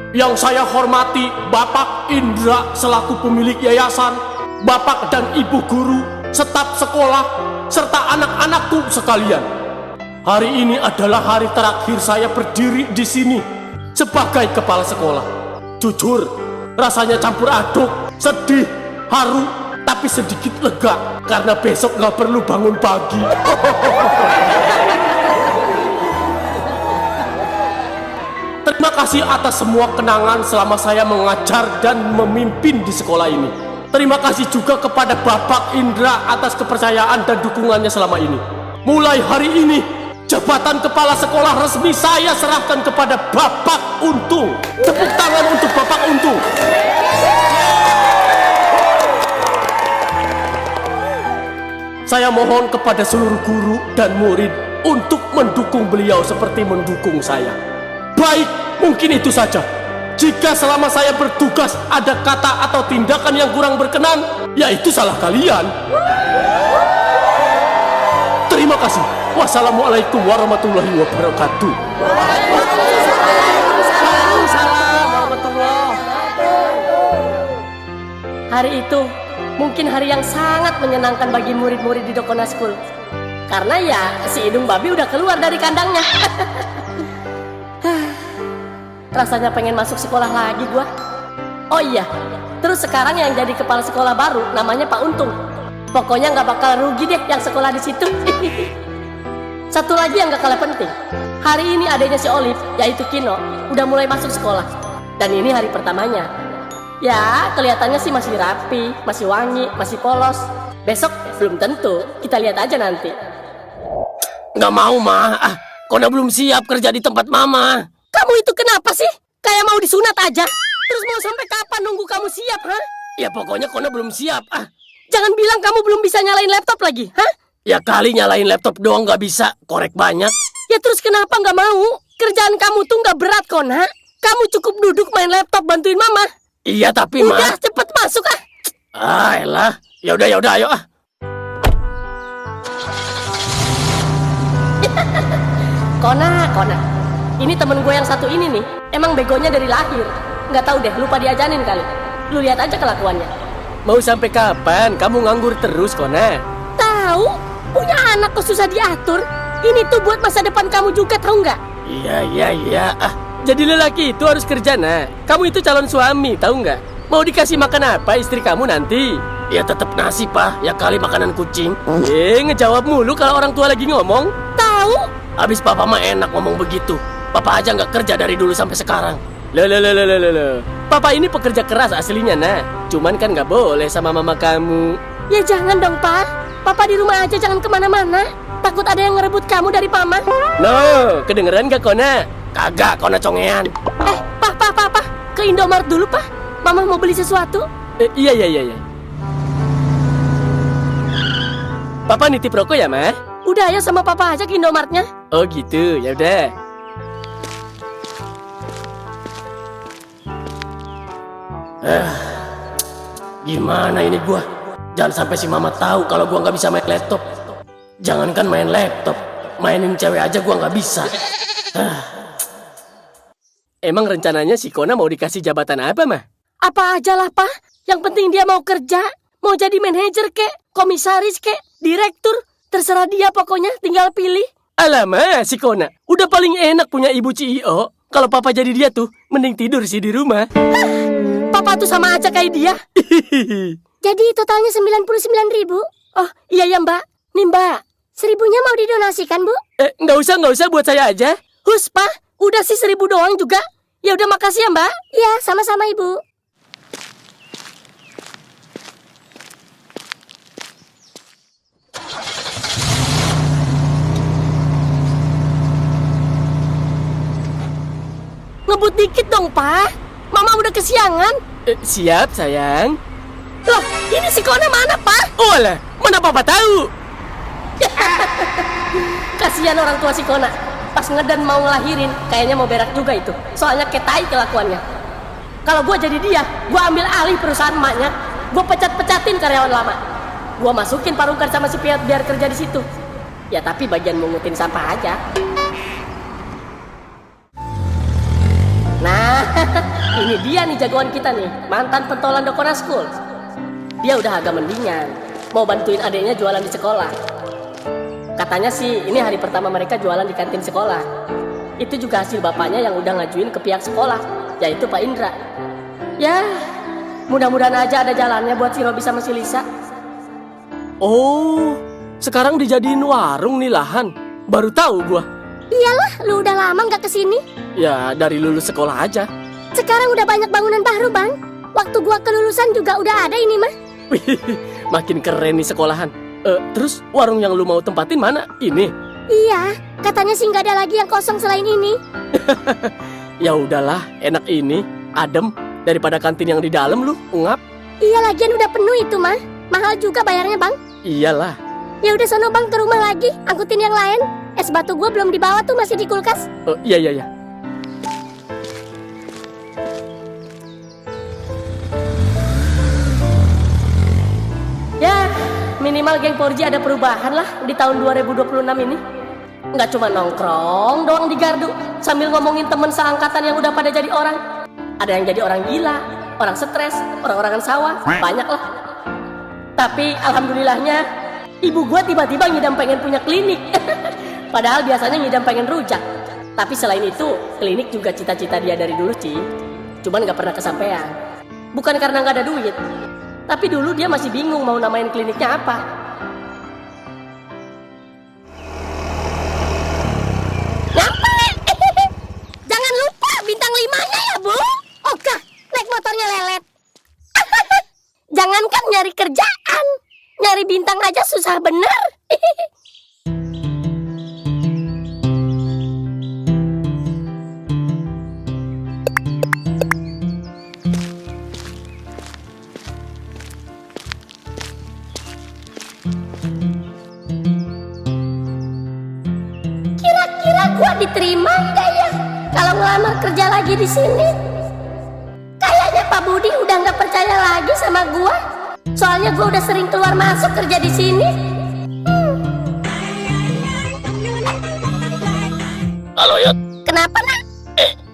Yang saya hormati Bapak Indra selaku pemilik yayasan, Bapak dan Ibu guru, staf sekolah, serta anak-anakku sekalian. Hari ini adalah hari terakhir saya berdiri di sini sebagai kepala sekolah. Jujur, rasanya campur aduk, sedih, haru, tapi sedikit lega karena besok nggak perlu bangun pagi. Terima kasih atas semua kenangan selama saya mengajar dan memimpin di sekolah ini. Terima kasih juga kepada Bapak Indra atas kepercayaan dan dukungannya selama ini. Mulai hari ini, jabatan kepala sekolah resmi saya serahkan kepada Bapak Untung. Tepuk tangan untuk Bapak Untung. Saya mohon kepada seluruh guru dan murid untuk mendukung beliau seperti mendukung saya. Baik, mungkin itu saja. Jika selama saya bertugas ada kata atau tindakan yang kurang berkenan, ya itu salah kalian. Terima kasih. Wassalamualaikum warahmatullahi wabarakatuh. Waalaikumsalam warahmatullahi. Hari itu mungkin hari yang sangat menyenangkan bagi murid-murid di Dokona School. Karena ya si hidung babi udah keluar dari kandangnya. Rasanya pengen masuk sekolah lagi gua. Oh iya, terus sekarang yang jadi kepala sekolah baru namanya Pak Untung. Pokoknya nggak bakal rugi deh yang sekolah di situ. Satu lagi yang gak kalah penting, hari ini adanya si Olive, yaitu Kino, udah mulai masuk sekolah. Dan ini hari pertamanya. Ya, kelihatannya sih masih rapi, masih wangi, masih polos. Besok belum tentu, kita lihat aja nanti. Nggak mau, Ma. Kona belum siap kerja di tempat Mama. Kamu itu kenapa sih? Kayak mau disunat aja? Terus mau sampai kapan nunggu kamu siap, ha? Ya pokoknya Kona belum siap. Jangan bilang kamu belum bisa nyalain laptop lagi, ha? Ya kali nyalain laptop doang nggak bisa, korek banyak. Ya terus kenapa nggak mau? Kerjaan kamu tuh nggak berat, Kona. Kamu cukup duduk main laptop bantuin Mama. Iya tapi Ma. Udah cepet masuk ah. Elah. Ya udah ayo Kona. Ini temen gue yang satu ini nih, emang begonya dari lahir. Nggak tahu deh, lupa diajarin kali. Lu lihat aja kelakuannya. Mau sampai kapan kamu nganggur terus, Kona? Tahu? Punya anak kok susah diatur. Ini tuh buat masa depan kamu juga, tahu nggak? Iya. Jadi lelaki itu harus kerja, Nak. Kamu itu calon suami, tahu nggak? Mau dikasih makan apa istri kamu nanti? Ya tetap nasi, Pak. Ya kali makanan kucing. Ngejawab mulu kalau orang tua lagi ngomong. Tahu? Habis papa mah enak ngomong begitu. Papa aja nggak kerja dari dulu sampai sekarang. Loh. Papa ini pekerja keras aslinya, Nak. Cuman kan nggak boleh sama mama kamu. Ya jangan dong, Pak. Papa di rumah aja, jangan kemana-mana. Takut ada yang ngerebut kamu dari Mama. No, kedengeran gak, Kona? Kagak, Kona congean. Pak. Ke Indomaret dulu, Pak. Mama mau beli sesuatu. Iya. Papa nitip rokok ya, Ma? Udah, ayo sama Papa aja ke Indomaretnya. Oh gitu, ya udah. Gimana ini gua? Jangan sampai si Mama tahu kalau gua nggak bisa main laptop. Jangankan main laptop, mainin cewek aja gua nggak bisa. Emang rencananya si Kona mau dikasih jabatan apa, Mah? Apa aja lah, Pak. Yang penting dia mau kerja. Mau jadi manajer kek, komisaris kek, direktur. Terserah dia pokoknya, tinggal pilih. Alamak, si Kona. Udah paling enak punya ibu CEO. Kalau papa jadi dia tuh, mending tidur sih di rumah. Papa tuh sama aja kayak dia. Jadi totalnya 99.000. Oh iya ya Mbak. Nih Mbak, 1.000-nya mau didonasikan Bu? Nggak usah buat saya aja. Hus Pak, udah sih 1.000 doang juga. Ya udah makasih ya Mbak. Ya sama-sama Ibu. Ngebut dikit dong Pak. Mama udah kesiangan. Siap sayang. Loh, ini si Kona mana, Pak? Oh alah, mana papa tahu? Kasihan orang tua si Kona. Pas ngedan mau ngelahirin, kayaknya mau berak juga itu. Soalnya ketai kelakuannya. Kalau gue jadi dia, gue ambil alih perusahaan emaknya. Gue pecat-pecatin karyawan lama. Gue masukin Parungkar sama si Piat biar kerja di situ. Ya tapi bagian mungutin sampah aja. Nah, ini dia nih jagoan kita nih, mantan pentolan Dokona School. Dia udah agak mendingan, mau bantuin adiknya jualan di sekolah. Katanya sih ini hari pertama mereka jualan di kantin sekolah. Itu juga hasil bapaknya yang udah ngajuin ke pihak sekolah, yaitu Pak Indra. Ya, mudah-mudahan aja ada jalannya buat si Robi sama si Lisa. Oh, sekarang dijadiin warung nih lahan. Baru tahu gua. Iyalah, lu udah lama nggak kesini. Ya, dari lulus sekolah aja. Sekarang udah banyak bangunan baru, Bang. Waktu gua kelulusan juga udah ada ini mah. Wih, makin keren nih sekolahan. Terus warung yang lu mau tempatin mana? Ini? Iya, katanya sih nggak ada lagi yang kosong selain ini. Ya udahlah, enak ini, adem daripada kantin yang di dalam lu, ngap. Iya, lagian udah penuh itu mah. Mahal juga bayarnya, Bang. Iyalah. Ya udah sono Bang, ke rumah lagi, angkutin yang lain. Es batu gua belum dibawa tuh, masih di kulkas. Iya. Ya, minimal geng Porji ada perubahan lah di tahun 2026 ini. Nggak cuma nongkrong doang di gardu sambil ngomongin temen seangkatan yang udah pada jadi orang. Ada yang jadi orang gila, orang stres, orang-orangan sawah, banyak lah. Tapi alhamdulillahnya ibu gua tiba-tiba ngidam pengen punya klinik. Padahal biasanya ngidam pengen rujak. Tapi selain itu, klinik juga cita-cita dia dari dulu, Ci. Cuman nggak pernah kesampaian. Bukan karena nggak ada duit, tapi dulu dia masih bingung mau namain kliniknya apa. Nyampe! Jangan lupa bintang 5-nya ya, Bu. Oke, naik motornya lelet. Jangankan nyari kerjaan, nyari bintang aja susah bener. Kira-kira gua diterima nggak ya kalau ngelamar kerja lagi di sini? Kayaknya Pak Budi udah nggak percaya lagi sama gua. Soalnya gua udah sering keluar masuk kerja di sini. Halo, Yot. Kenapa, Nak?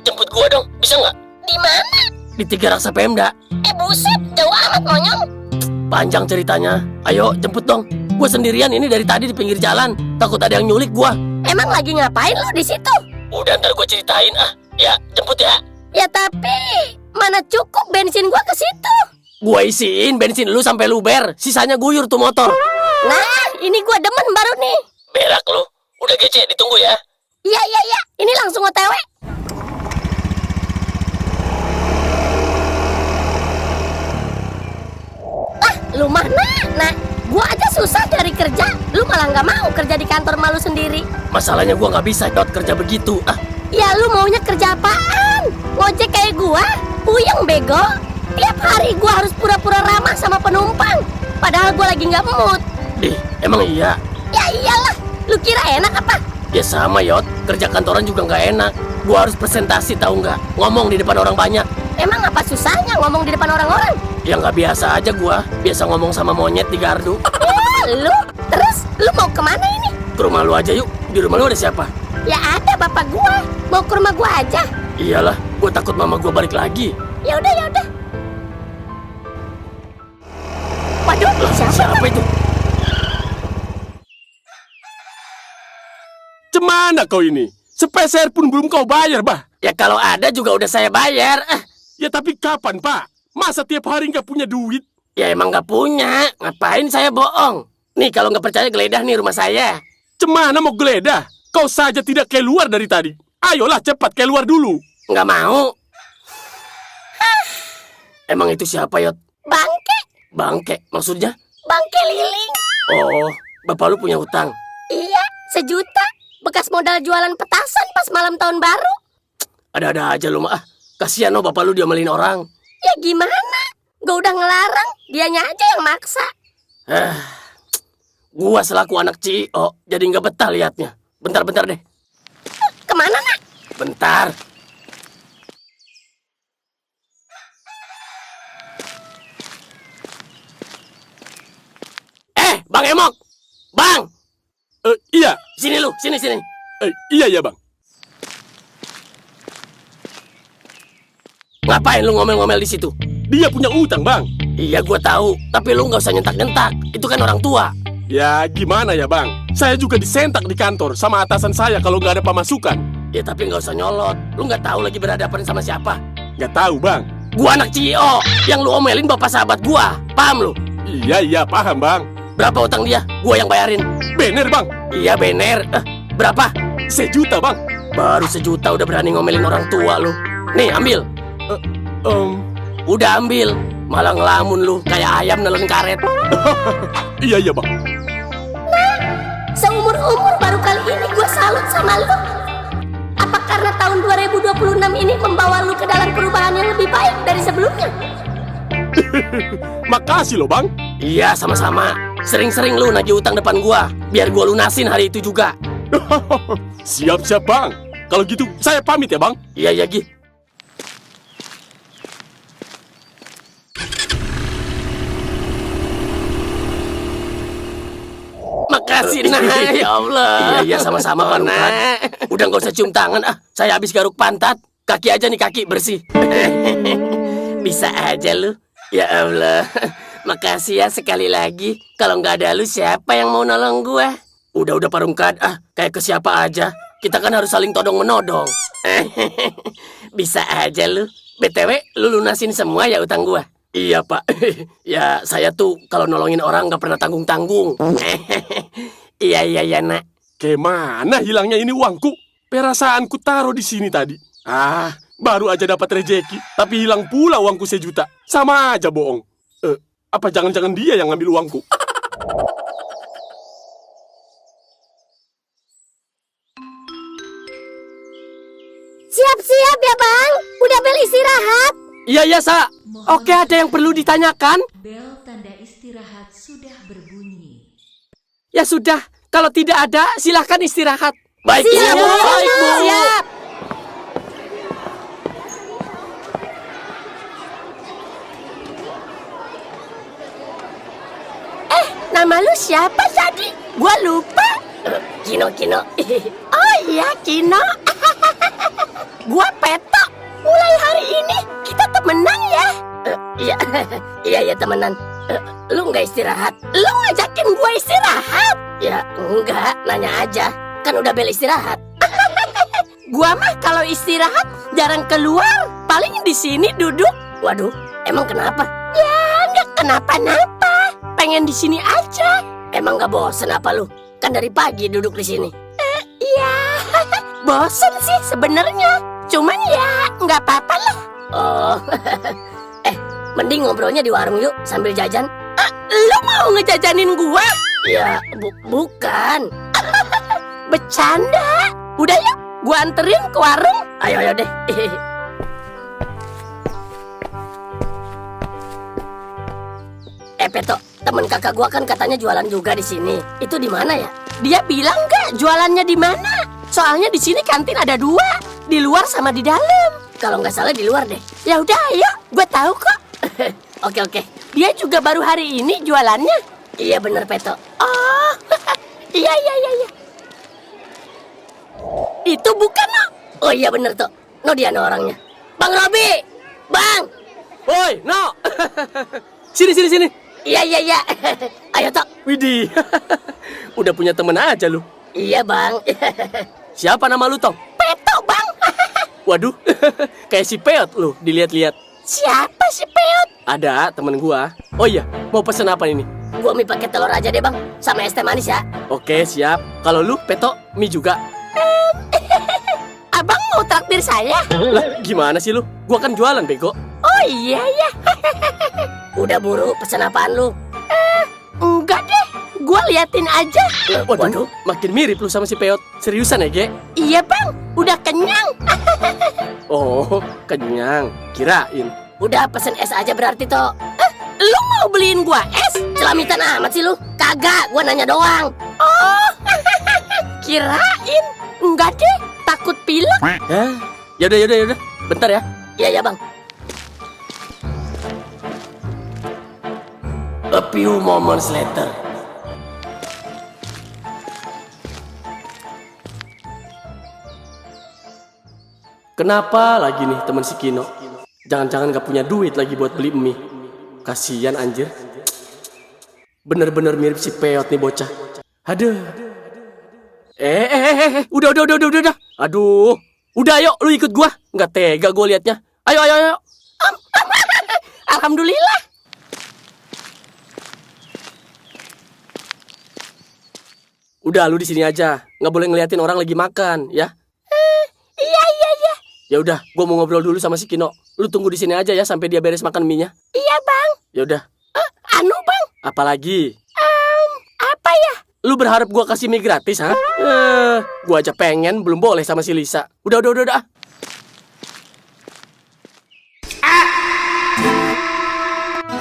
Jemput gua dong, bisa nggak? Di mana? Di Tiga Raksa Pemda. Buset, jauh amat monyong. Panjang ceritanya. Ayo, jemput dong. Gua sendirian ini dari tadi di pinggir jalan. Takut ada yang nyulik gua. Emang lagi ngapain lu di situ? Udah, ntar gua ceritain ah. Ya, jemput ya. Ya tapi mana cukup bensin gua ke situ. Gua isiin bensin lu sampai luber. Sisanya guyur tuh motor. Nah, ini gua demen baru nih. Berak lu. Udah kece, ditunggu ya. Iya. Ini langsung OTW. Lu mana? Nah, gua aja susah cari kerja. Lu malah nggak mau kerja di kantor malu sendiri. Masalahnya gua nggak bisa Dot kerja begitu. Ya lu maunya kerja apaan? Ngojek kayak gua? Puyeng bego. Tiap hari gua harus pura-pura ramah sama penumpang. Padahal gua lagi nggak mood. Dih, emang iya? Ya iyalah. Lu kira enak apa? Ya sama Yot, kerja kantoran juga nggak enak. Gua harus presentasi tahu nggak? Ngomong di depan orang banyak. Emang apa susahnya ngomong di depan orang-orang? Ya nggak biasa aja gua. Biasa ngomong sama monyet di gardu. Lu? Terus lu mau kemana ini? Ke rumah lu aja yuk. Di rumah lu ada siapa? Ya ada bapak gua. Mau ke rumah gua aja. Iyalah, gua takut mama gua balik lagi. Ya udah. Waduh, Lah, siapa itu? Cemana kau ini? Sepeser pun belum kau bayar, bah. Ya kalau ada juga udah saya bayar. Ya tapi kapan, Pak? Masa tiap hari nggak punya duit? Ya emang nggak punya. Ngapain saya bohong? Nih kalau nggak percaya geledah nih rumah saya. Cemana mau geledah? Kau saja tidak keluar dari tadi. Ayolah cepat keluar dulu. Nggak mau. Emang itu siapa, Yot? Bangke. Bangke, maksudnya? Bangke liling. Oh, bapak lu punya hutang. Iya, 1 juta. Bekas modal jualan petasan pas malam tahun baru. Ada-ada aja lu mah. Kasihan lo bapak lu diomelin orang. Ya gimana? Gue udah ngelarang, dianya aja yang maksa. Gua selaku anak CEO jadi nggak betah liatnya. Bentar deh. Kemana, Nak? Bentar. Bang Emok. Bang. Iya. Sini lu, sini. Iya Bang. Ngapain lu ngomel-ngomel di situ? Dia punya utang, Bang. Iya, gua tahu. Tapi lu nggak usah nyentak-nyentak. Itu kan orang tua. Ya, gimana ya, Bang? Saya juga disentak di kantor sama atasan saya kalau nggak ada pemasukan. Ya, tapi nggak usah nyolot. Lu nggak tahu lagi berhadapan sama siapa? Nggak tahu, Bang. Gua anak CEO. Yang lu omelin bapak sahabat gua. Paham lu? Iya, paham, Bang. Berapa utang dia? Gua yang bayarin. Bener, Bang. Iya, bener. Berapa? 1 juta, Bang. Baru 1 juta udah berani ngomelin orang tua lu. Nih, ambil. Udah ambil. Malah ngelamun lu kayak ayam nelen karet. Iya, Bang. Seumur-umur baru kali ini gue salut sama lu. Apa karena tahun 2026 ini membawa lu ke dalam perubahan yang lebih baik dari sebelumnya? Makasih lo, Bang. Iya, sama-sama. Sering-sering lu nagih utang depan gua, biar gua lunasin hari itu juga. Siap-siap, Bang. Kalau gitu, saya pamit ya, Bang. Iya, Gi. Makasih, nah, ya Allah. Iya, sama-sama, Pak Rukan. Udah nggak usah cium tangan, saya habis garuk pantat. Kaki aja nih, kaki bersih. Bisa aja lu. Ya Allah, makasih ya sekali lagi. Kalau nggak ada lu, siapa yang mau nolong gua? Udah Pak Rungkad, kayak ke siapa aja. Kita kan harus saling todong-menodong. Bisa aja lu. BTW, lu lunasin semua ya utang gua? Iya, Pak. Ya, saya tuh kalau nolongin orang nggak pernah tanggung-tanggung. Iya, Nak. Kemana hilangnya ini uangku? Perasaanku taruh di sini tadi. Baru aja dapat rejeki, tapi hilang pula uangku 1 juta. Sama aja bohong. Apa jangan-jangan dia yang ngambil uangku? Siap-siap ya Bang, udah bel istirahat. Iya, Sa. Oke, ada yang perlu ditanyakan? Bel tanda istirahat sudah berbunyi. Ya sudah, kalau tidak ada, silahkan istirahat. Baik, Siap, Bu. Baik, Bu. Siap. Nama lu siapa tadi? Gua lupa. Kino. Oh iya, Kino. Gua Peto. Mulai hari ini kita temenan ya. Iya, temenan. Lu nggak istirahat? Lu ngajakin gua istirahat? Ya, enggak. Nanya aja. Kan udah bel istirahat. Gua mah kalau istirahat jarang keluar. Paling di sini duduk. Waduh, emang kenapa? Ya, nggak kenapa-napa. Pengen di sini aja. Emang nggak bosen apa lu? Kan dari pagi duduk di sini. Iya, bosen sih sebenarnya. Cuman ya nggak apa-apa lah. Oh, mending ngobrolnya di warung yuk sambil jajan. Lu mau ngejajanin gua? Ya, bukan. Bercanda. Udah yuk, gua anterin ke warung. Ayo deh. Peto, temen kakak gua kan katanya jualan juga di sini. Itu di mana ya? Dia bilang nggak jualannya di mana? Soalnya di sini kantin ada 2, di luar sama di dalam. Kalau nggak salah di luar deh. Ya udah, ayo, gua tahu kok. Oke. Dia juga baru hari ini jualannya. Iya bener, Peto. Oh, iya. Itu bukan, no? Oh iya bener, Tok. No, dia no orangnya. Bang Robi! Bang! Woi, no. Sini. Iya. Ayo, Tok. Widih. Udah punya temen aja lu. Iya, Bang. Siapa nama lu, Tong? Peto, Bang. Waduh, kayak si Peot lu, dilihat-lihat. Siapa si Peot? Ada temen gua. Oh iya, mau pesen apa ini? Gua mie pakai telur aja deh, Bang. Sama es teh manis ya. Oke, siap. Kalau lu, Peto, mie juga. Abang mau traktir saya? Lah, gimana sih lu? Gua kan jualan, bego. Oh iya. Udah buru, pesen apaan lu? Enggak deh, gua liatin aja. Waduh, makin mirip lu sama si Peot. Seriusan ya, Ge? Iya Bang, udah kenyang. Oh, kenyang. Kirain. Udah pesen es aja berarti, Tok. Lu mau beliin gua es? Celamitan amat sih lu. Kagak, gua nanya doang. Oh, kirain. Enggak deh, takut pilek. Yaudah. Bentar ya. Iya, Bang. A few moments later. Kenapa lagi nih teman si Kino? Jangan-jangan gak punya duit lagi buat beli mie. Kasian anjir. Bener-bener mirip si Peot nih bocah. Aduh. Udah. Aduh. Udah ayo, lu ikut gua. Nggak tega gua liatnya. Ayo. Alhamdulillah. Udah, lu di sini aja. Nggak boleh ngeliatin orang lagi makan, ya. Iya. Ya udah, gua mau ngobrol dulu sama si Kino. Lu tunggu di sini aja ya sampai dia beres makan mie-nya. Iya, Bang. Ya udah. Anu, Bang. Apalagi? Apa ya? Lu berharap gua kasih mie gratis, ha? Gua aja pengen, belum boleh sama si Lisa. Udah.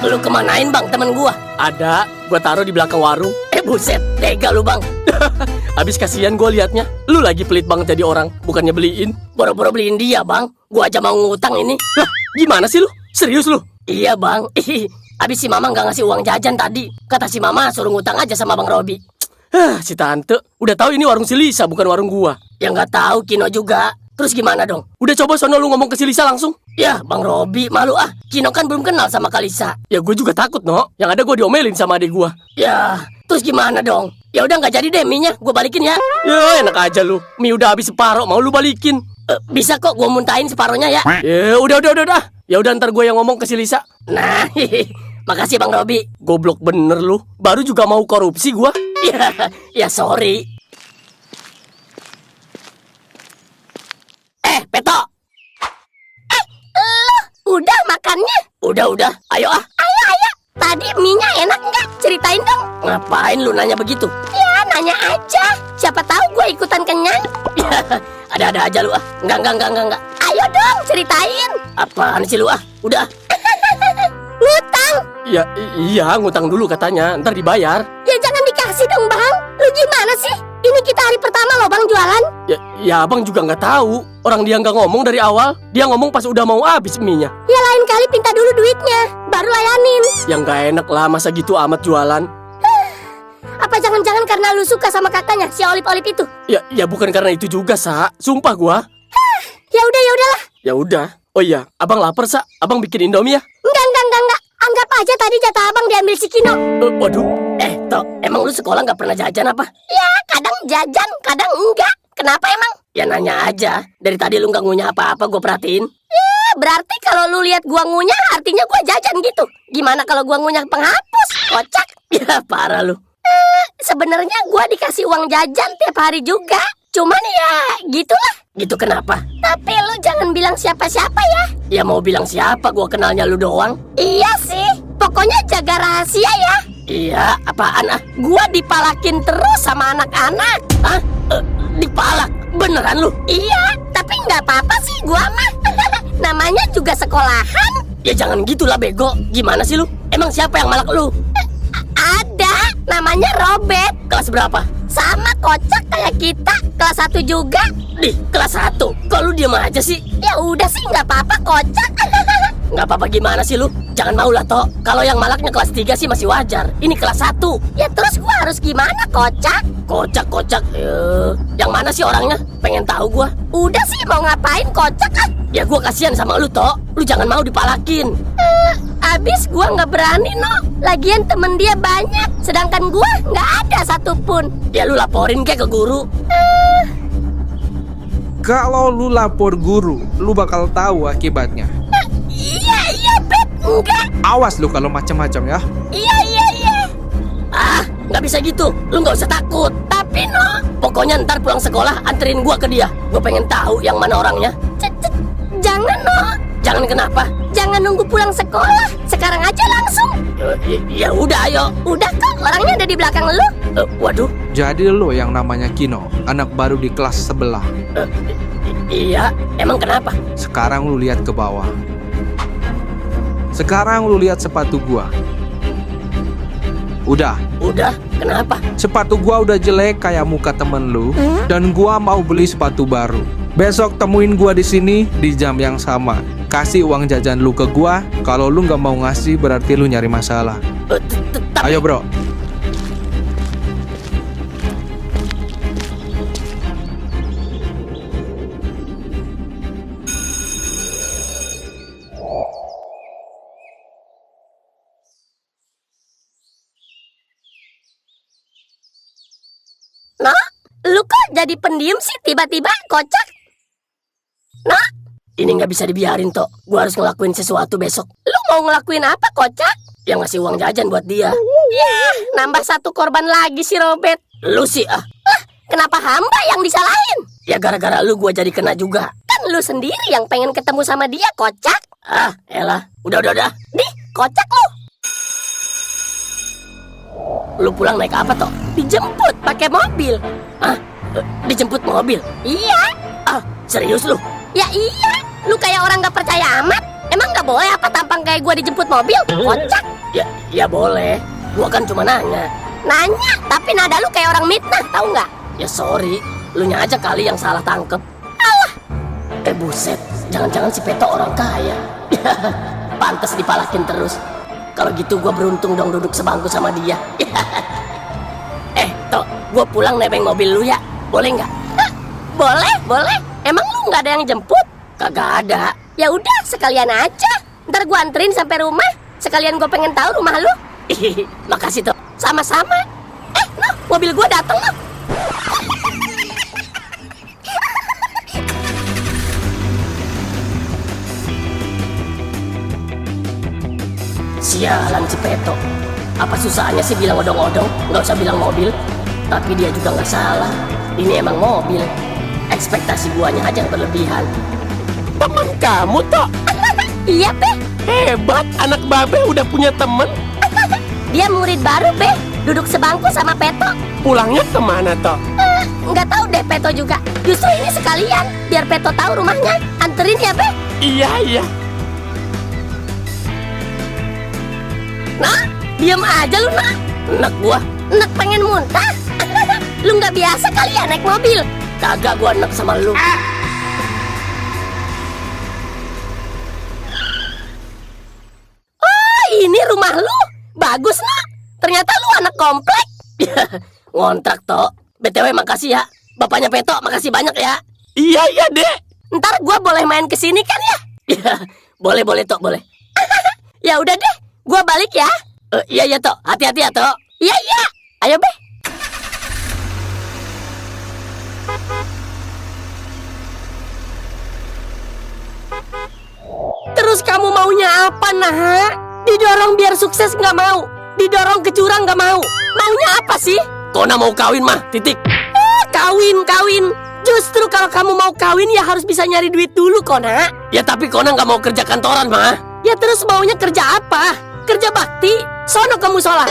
Lu kemanain bang temen gua? Ada, gua taruh di belakang warung. Buset, tega lu bang. Habis kasihan gua liatnya. Lu lagi pelit banget jadi orang, bukannya beliin. Boro-boro beliin dia bang. Gua aja mau ngutang ini. Lah, gimana sih lu? Serius lu? Iya bang. Habis si mama nggak ngasih uang jajan tadi. Kata si mama suruh ngutang aja sama bang Robi. Si tante, udah tahu ini warung si Lisa bukan warung gua. Ya nggak tahu Kino juga. Terus gimana dong? Udah coba sono lu ngomong ke si Lisa langsung. Ya bang Robi malu ah. Kino kan belum kenal sama Kalisa. Ya gue juga takut no. Yang ada gue diomelin sama adik gua. Ya terus gimana dong? Ya udah nggak jadi deh mie-nya. Gue balikin ya. Ya enak aja lu. Mie udah habis separuh mau lu balikin. Bisa kok gue muntahin separohnya ya. Ya udah. Ya udah ntar gue yang ngomong ke si Lisa. Nah, makasih bang Robi. Goblok bener lu. Baru juga mau korupsi gua. Ya sorry. Peto. Udah makannya? Udah. Ayo ah. Ayo. Tadi mie-nya enak nggak? Ceritain dong. Ngapain lu nanya begitu? Ya, nanya aja. Siapa tahu gue ikutan kenyang. Ada-ada aja lu ah. Enggak. Ayo dong, ceritain. Apaan sih lu ah? Udah. Ngutang. Ya iya ngutang dulu katanya. Ntar dibayar. Ya jangan dikasih dong, Bang. Lu gimana sih? Ini kita hari pertama loh, Bang, jualan. Ya abang juga nggak tahu. Orang dia nggak ngomong dari awal. Dia ngomong pas udah mau habis mie-nya. Ya lain kali minta dulu duitnya, baru layanin. Yang nggak enak lah masa gitu amat jualan. Apa jangan-jangan karena lu suka sama kakaknya, si Olip-Olip itu? Ya bukan karena itu juga, Sa. Sumpah gua. Ya udahlah. Ya udah. Oh iya, abang lapar, Sa. Abang bikin Indomie ya? Enggak. Anggap aja tadi jatah abang diambil si Kino. Waduh. Tok, emang lu sekolah nggak pernah jajan apa? Ya, kadang jajan, kadang enggak. Kenapa emang? Ya nanya aja. Dari tadi lu nggak ngunyah apa-apa, gue perhatiin. Ya, berarti kalau lu lihat gua ngunyah, artinya gua jajan gitu. Gimana kalau gua ngunyah penghapus? Kocak. Ya parah lu. Sebenarnya gua dikasih uang jajan tiap hari juga. Cuman ya, gitulah. Gitu kenapa? Tapi lu jangan bilang siapa-siapa ya. Ya mau bilang siapa, gue kenalnya lu doang. Iya sih. Pokoknya jaga rahasia ya. Iya, apaan ah? Gua dipalakin terus sama anak-anak. Hah? Dipalak? Beneran lu? Iya, tapi nggak apa-apa sih gua mah. Namanya juga sekolahan. Ya jangan gitulah bego. Gimana sih lu? Emang siapa yang malak lu? Ada, namanya Robert. Kelas berapa? Sama kocak kayak kita, kelas 1 juga. Di kelas 1. Kok lu diem aja sih? Ya udah sih, nggak apa-apa kocak. Nggak apa-apa gimana sih lu? Jangan mau lah Tok. Kalau yang malaknya kelas 3 sih masih wajar. Ini kelas 1. Ya terus gua harus gimana kocak? Kocak. Yang mana sih orangnya? Pengen tahu gua. Udah sih, mau ngapain kocak ah? Ya gua kasihan sama lu Tok. Lu jangan mau dipalakin. Abis gua nggak berani no. Lagian temen dia banyak, sedangkan gua nggak ada satupun. Ya lu laporin ke guru. Kalau lu lapor guru, lu bakal tahu akibatnya. Iya Bet, enggak. Awas lu kalau macam-macam ya. Iya. Ah, nggak bisa gitu. Lu nggak usah takut. Tapi no. Pokoknya ntar pulang sekolah anterin gua ke dia. Gua pengen tahu yang mana orangnya. Jangan no. Jangan kenapa? Jangan nunggu pulang sekolah. Sekarang aja langsung. Ya udah ayo. Udah kok, orangnya ada di belakang lu. Waduh. Jadi lu yang namanya Kino, anak baru di kelas sebelah. Iya, emang kenapa? Sekarang lu lihat ke bawah. Sekarang lu lihat sepatu gua. Udah, kenapa? sepatu gua udah jelek kayak muka temen lu, dan gua mau beli sepatu baru. Besok temuin gua di sini di jam yang sama. Kasih uang jajan lu ke gua. Kalau lu nggak mau ngasih berarti lu nyari masalah. Ayo bro. jadi pendiam sih tiba-tiba, kocak? Nah, Ini nggak bisa dibiarin, Tok. Gua harus ngelakuin sesuatu besok. lu mau ngelakuin apa, kocak? Yang ngasih uang jajan buat dia. Ya, nambah satu korban lagi si Robert. Lu sih Kenapa hamba yang disalahin? Ya gara-gara lu gua jadi kena juga. Kan lu sendiri yang pengen ketemu sama dia, kocak. Elah. Udah. Dih, kocak lu. Lu pulang naik apa, Tok? Dijemput pakai mobil. Dijemput mobil? Iya. Serius lu? Ya iya. Lu kayak orang gak percaya amat. Emang gak boleh apa tampang kayak gua dijemput mobil? Kocak. Ya boleh. Gua kan cuma nanya. Nanya, tapi nada lu kayak orang mitnah, tahu nggak? Ya sorry, lu nya aja kali yang salah tangkep. Buset, jangan-jangan si Peto orang kaya. Pantes dipalakin terus. Kalau gitu gua beruntung dong duduk sebangku sama dia. Tok, gua pulang nebeng mobil lu ya. Boleh nggak? Boleh. Emang lu nggak ada yang jemput? Kagak ada. Ya udah, sekalian aja. Ntar gua anterin sampai rumah. Sekalian gua pengen tahu rumah lu. Makasih, Tok. Sama-sama. Mobil gua datang loh. Sialan si Peto. Apa susahnya sih bilang odong-odong? Nggak usah bilang mobil. Tapi dia juga nggak salah. Ini emang mobil. Ekspektasi guanya aja yang berlebihan. Teman kamu, Tok. Iya, Be. Hebat, anak babe udah punya temen. Dia murid baru, Be. Duduk sebangku sama Peto. Pulangnya kemana, Tok? Nggak tahu deh Peto juga. Justru ini sekalian, biar Peto tahu rumahnya. Anterin ya, Be. Iya. Nah, diam aja lu, Nak. Enak gua. Nek pengen muntah. Lu nggak biasa kali ya naik mobil. Kagak gua enak sama lu. Oh, ini rumah lu. Bagus, Nak. Ternyata lu anak komplek. Ngontrak, Tok. BTW makasih ya. Bapaknya Peto, makasih banyak ya. Iya, Dek. Ntar gua boleh main ke sini kan ya? Boleh, Tok, boleh. Ya udah deh, gua balik ya. Iya, Tok. Hati-hati ya, Tok. Iya. Ayo, Be. Terus kamu maunya apa, Nah? Didorong biar sukses nggak mau. Didorong ke jurang nggak mau. Maunya apa sih? Kona mau kawin mah, titik. Kawin. Justru kalau kamu mau kawin ya harus bisa nyari duit dulu, Kona. Ya tapi Kona nggak mau kerja kantoran mah. Ya terus maunya kerja apa? Kerja bakti? Sono kamu sholat.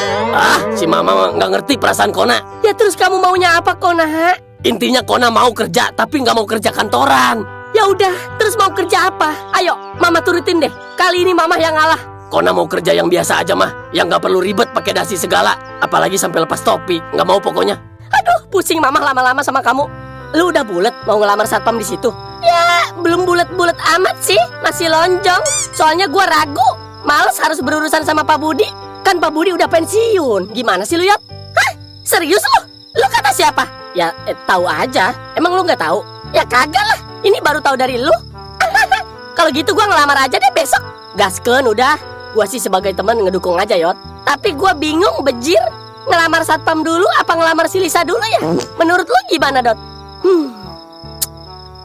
Si Mama nggak ngerti perasaan Kona. Ya terus kamu maunya apa, Kona? Intinya Kona mau kerja, tapi nggak mau kerja kantoran. Ya udah, terus mau kerja apa? Ayo, Mama turutin deh. Kali ini Mama yang ngalah. Kona mau kerja yang biasa aja mah, yang nggak perlu ribet pakai dasi segala, apalagi sampai lepas topi. Nggak mau pokoknya. Aduh, pusing Mama lama-lama sama kamu. Lu udah bulet mau ngelamar satpam di situ? Ya, belum bulet-bulet amat sih, masih lonjong. Soalnya gua ragu, males harus berurusan sama Pak Budi. Kan Pak Budi udah pensiun. Gimana sih lu, Yot? Hah? Serius lu? Lu kata siapa? Ya, tahu aja. Emang lu nggak tahu? Ya kagak lah. Ini baru tahu dari lu. Kalau gitu gua ngelamar aja deh besok. Gaskeun udah. Gua sih sebagai teman ngedukung aja, Yot. Tapi gua bingung, bejir. Ngelamar satpam dulu apa ngelamar si Lisa dulu ya? Menurut lu gimana, Dot?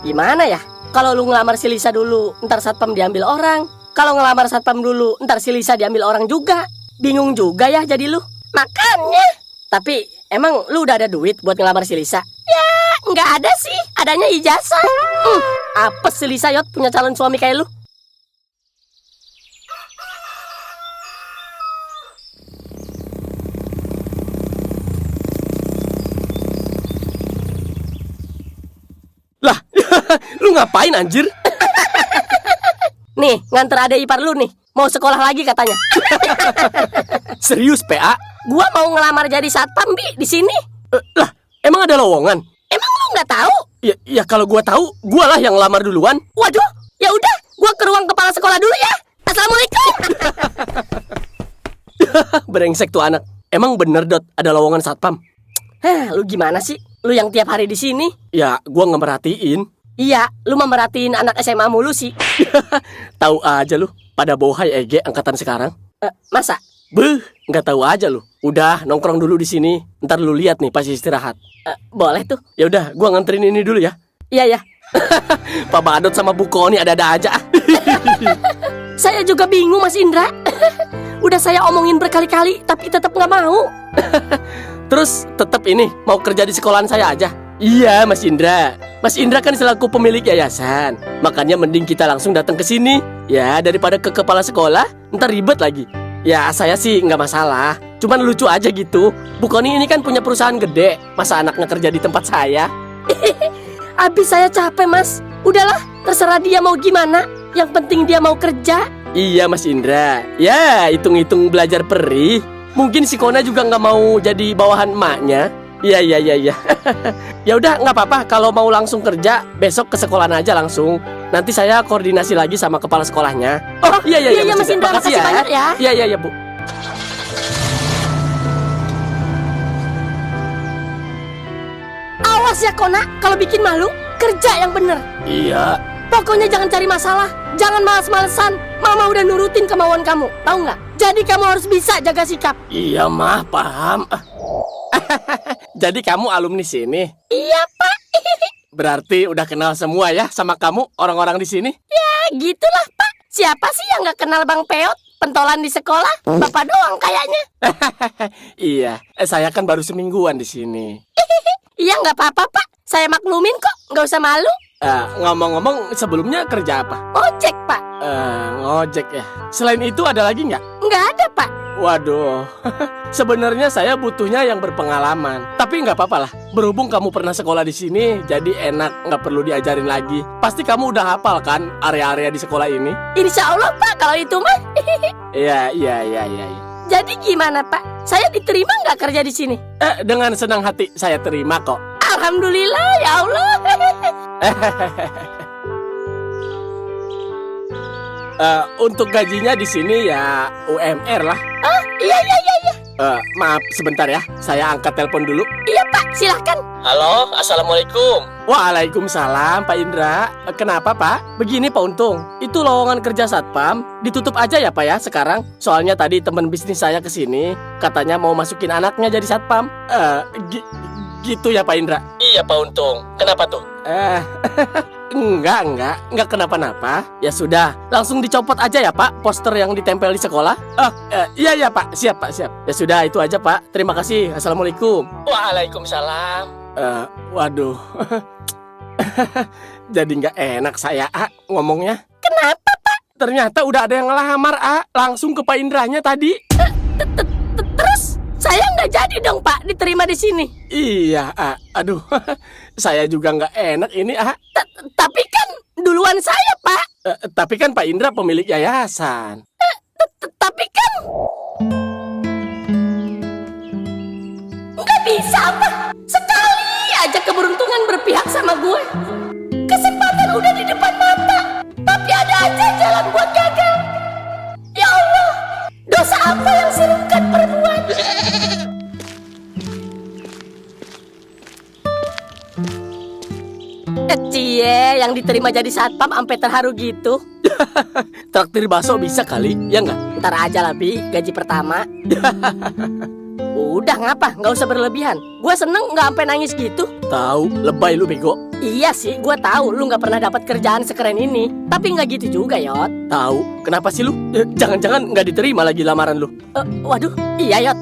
Gimana ya? Kalau lu ngelamar si Lisa dulu, ntar satpam diambil orang. Kalau ngelamar satpam dulu, ntar si Lisa diambil orang juga. Bingung juga ya jadi lu. Makanya. Tapi emang lu udah ada duit buat ngelamar si Lisa? Ya, nggak ada sih. Adanya ijazah. Apa si Lisa, Yot, punya calon suami kayak lu? Lah, lu ngapain anjir? Nih, nganter adek ipar lu nih. Mau sekolah lagi katanya. Serius, PA? Gua mau ngelamar jadi satpam, di sini. Lah, emang ada lowongan? Emang lu nggak tahu? Ya kalau gua tahu, gua lah yang lamar duluan. Waduh, ya udah, gua ke ruang kepala sekolah dulu ya. Assalamualaikum. Brengsek tuh anak. Emang bener, Dot, ada lowongan satpam? Lu gimana sih? Lu yang tiap hari di sini? Ya, gua nggak merhatiin. Iya, lu mah merhatiin anak SMA mulu sih. Tahu aja lu, pada bohai Ege angkatan sekarang. Masa? Beuh, nggak tahu aja lu. Udah nongkrong dulu di sini. Ntar lu lihat nih pas istirahat. Boleh tuh. Ya udah, gua nganterin ini dulu ya. Iya ya. Pak Badut sama Bu Koni ada-ada aja. Saya juga bingung Mas Indra. Udah saya omongin berkali-kali tapi tetap nggak mau. Terus tetap ini mau kerja di sekolahan saya aja. Iya Mas Indra. Mas Indra kan selaku pemilik yayasan. Makanya mending kita langsung datang ke sini. Ya daripada ke kepala sekolah, ntar ribet lagi. Ya saya sih nggak masalah. Cuman lucu aja gitu. Bu Koni ini kan punya perusahaan gede. Masa anaknya kerja di tempat saya? Abis saya capek Mas. Udahlah, terserah dia mau gimana. Yang penting dia mau kerja. Iya Mas Indra. Ya hitung-hitung belajar perih. Mungkin si Kona juga nggak mau jadi bawahan emaknya. Iya. Ya udah nggak apa-apa. Kalau mau langsung kerja, besok ke sekolahan aja langsung. Nanti saya koordinasi lagi sama kepala sekolahnya. Oh iya Mas Indra, makasih banyak ya. Iya Bu. Awas ya Kona, kalau bikin malu, kerja yang bener. Iya. Pokoknya jangan cari masalah, jangan malas-malesan. Mama udah nurutin kemauan kamu, tahu nggak? Jadi kamu harus bisa jaga sikap. Iya mah, paham. Jadi kamu alumni sini? Iya Pak. Berarti udah kenal semua ya sama kamu orang-orang di sini? Ya gitulah Pak. Siapa sih yang nggak kenal Bang Peot? Pentolan di sekolah, Bapak doang kayaknya. Iya, saya kan baru semingguan di sini. Iya nggak apa-apa Pak, saya maklumin kok, nggak usah malu. Ngomong-ngomong, sebelumnya kerja apa? Ojek Pak. Ngojek ya. Selain itu ada lagi nggak? Nggak ada Pak. Waduh, sebenarnya saya butuhnya yang berpengalaman. Tapi nggak apa-apa lah. Berhubung kamu pernah sekolah di sini, jadi enak, nggak perlu diajarin lagi. Pasti kamu udah hafal kan area-area di sekolah ini? Insya Allah Pak, kalau itu mah. Iya. Jadi gimana Pak? Saya diterima nggak kerja di sini? Dengan senang hati saya terima kok. Alhamdulillah ya Allah. Untuk gajinya di sini ya UMR lah. Oh iya. Maaf sebentar ya, saya angkat telepon dulu. Iya Pak, silahkan. Halo, assalamualaikum. Waalaikumsalam Pak Indra. Kenapa Pak? Begini Pak Untung, itu lowongan kerja satpam ditutup aja ya Pak ya sekarang. Soalnya tadi teman bisnis saya kesini, katanya mau masukin anaknya jadi satpam. Gitu ya Pak Indra. Iya Pak Untung. Kenapa tuh? Enggak kenapa-napa. Ya sudah, langsung dicopot aja ya Pak poster yang ditempel di sekolah. Iya Pak, siap Pak, siap. Ya sudah itu aja Pak. Terima kasih. Assalamualaikum. Waalaikumsalam. Waduh. Jadi nggak enak saya ngomongnya. Kenapa Pak? Ternyata udah ada yang ngelamar langsung ke Pak Indranya tadi. Terus saya nggak jadi dong Pak diterima di sini. Iya aduh. Saya juga nggak enak ini Tapi kan duluan saya Pak. Tapi kan Pak Indra pemilik yayasan. Tapi kan nggak bisa Pak. Sekali aja keberuntungan berpihak sama gue. Kesempatan udah di depan mata, tapi ada aja jalan buat gagal. Ya Allah, dosa apa yang silukan perbuat? Cie, yang diterima jadi satpam sampai terharu gitu. Traktir bakso bisa kali, ya nggak? Ntar aja lah Bi, gaji pertama. Udah ngapa, nggak usah berlebihan. Gue seneng nggak sampai nangis gitu. Tahu, lebay lu bego. Iya sih, gue tahu lu nggak pernah dapat kerjaan sekeren ini. Tapi nggak gitu juga Yot. Tahu, kenapa sih lu? Jangan-jangan nggak diterima lagi lamaran lu? Waduh, iya Yot.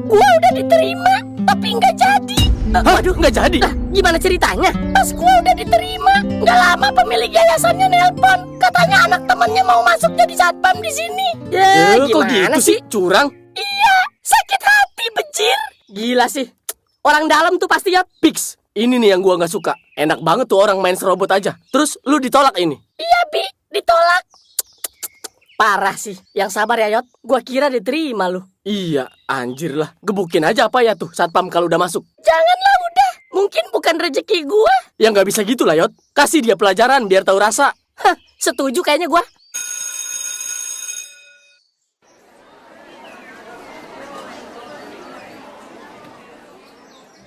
Gue udah diterima, tapi nggak jadi. Waduh, nggak jadi? Lah, gimana ceritanya? Pas gue udah diterima, nggak lama pemilik yayasannya nelpon. Katanya anak temannya mau masuk jadi satpam di sini. Ya, kok gimana gitu sih? Curang? Iya, sakit hati bejir. Gila sih. Orang dalam tuh pasti ya. Pix, ini nih yang gua nggak suka. Enak banget tuh orang main serobot aja. Terus lu ditolak ini? Iya Bi, ditolak. Parah sih. Yang sabar ya Yot. Gua kira diterima lu. Iya, anjir lah. Gebukin aja apa ya tuh satpam kalau udah masuk. Janganlah udah. Mungkin bukan rezeki gua. Ya nggak bisa gitu lah Yot. Kasih dia pelajaran biar tahu rasa. Hah, setuju kayaknya gua.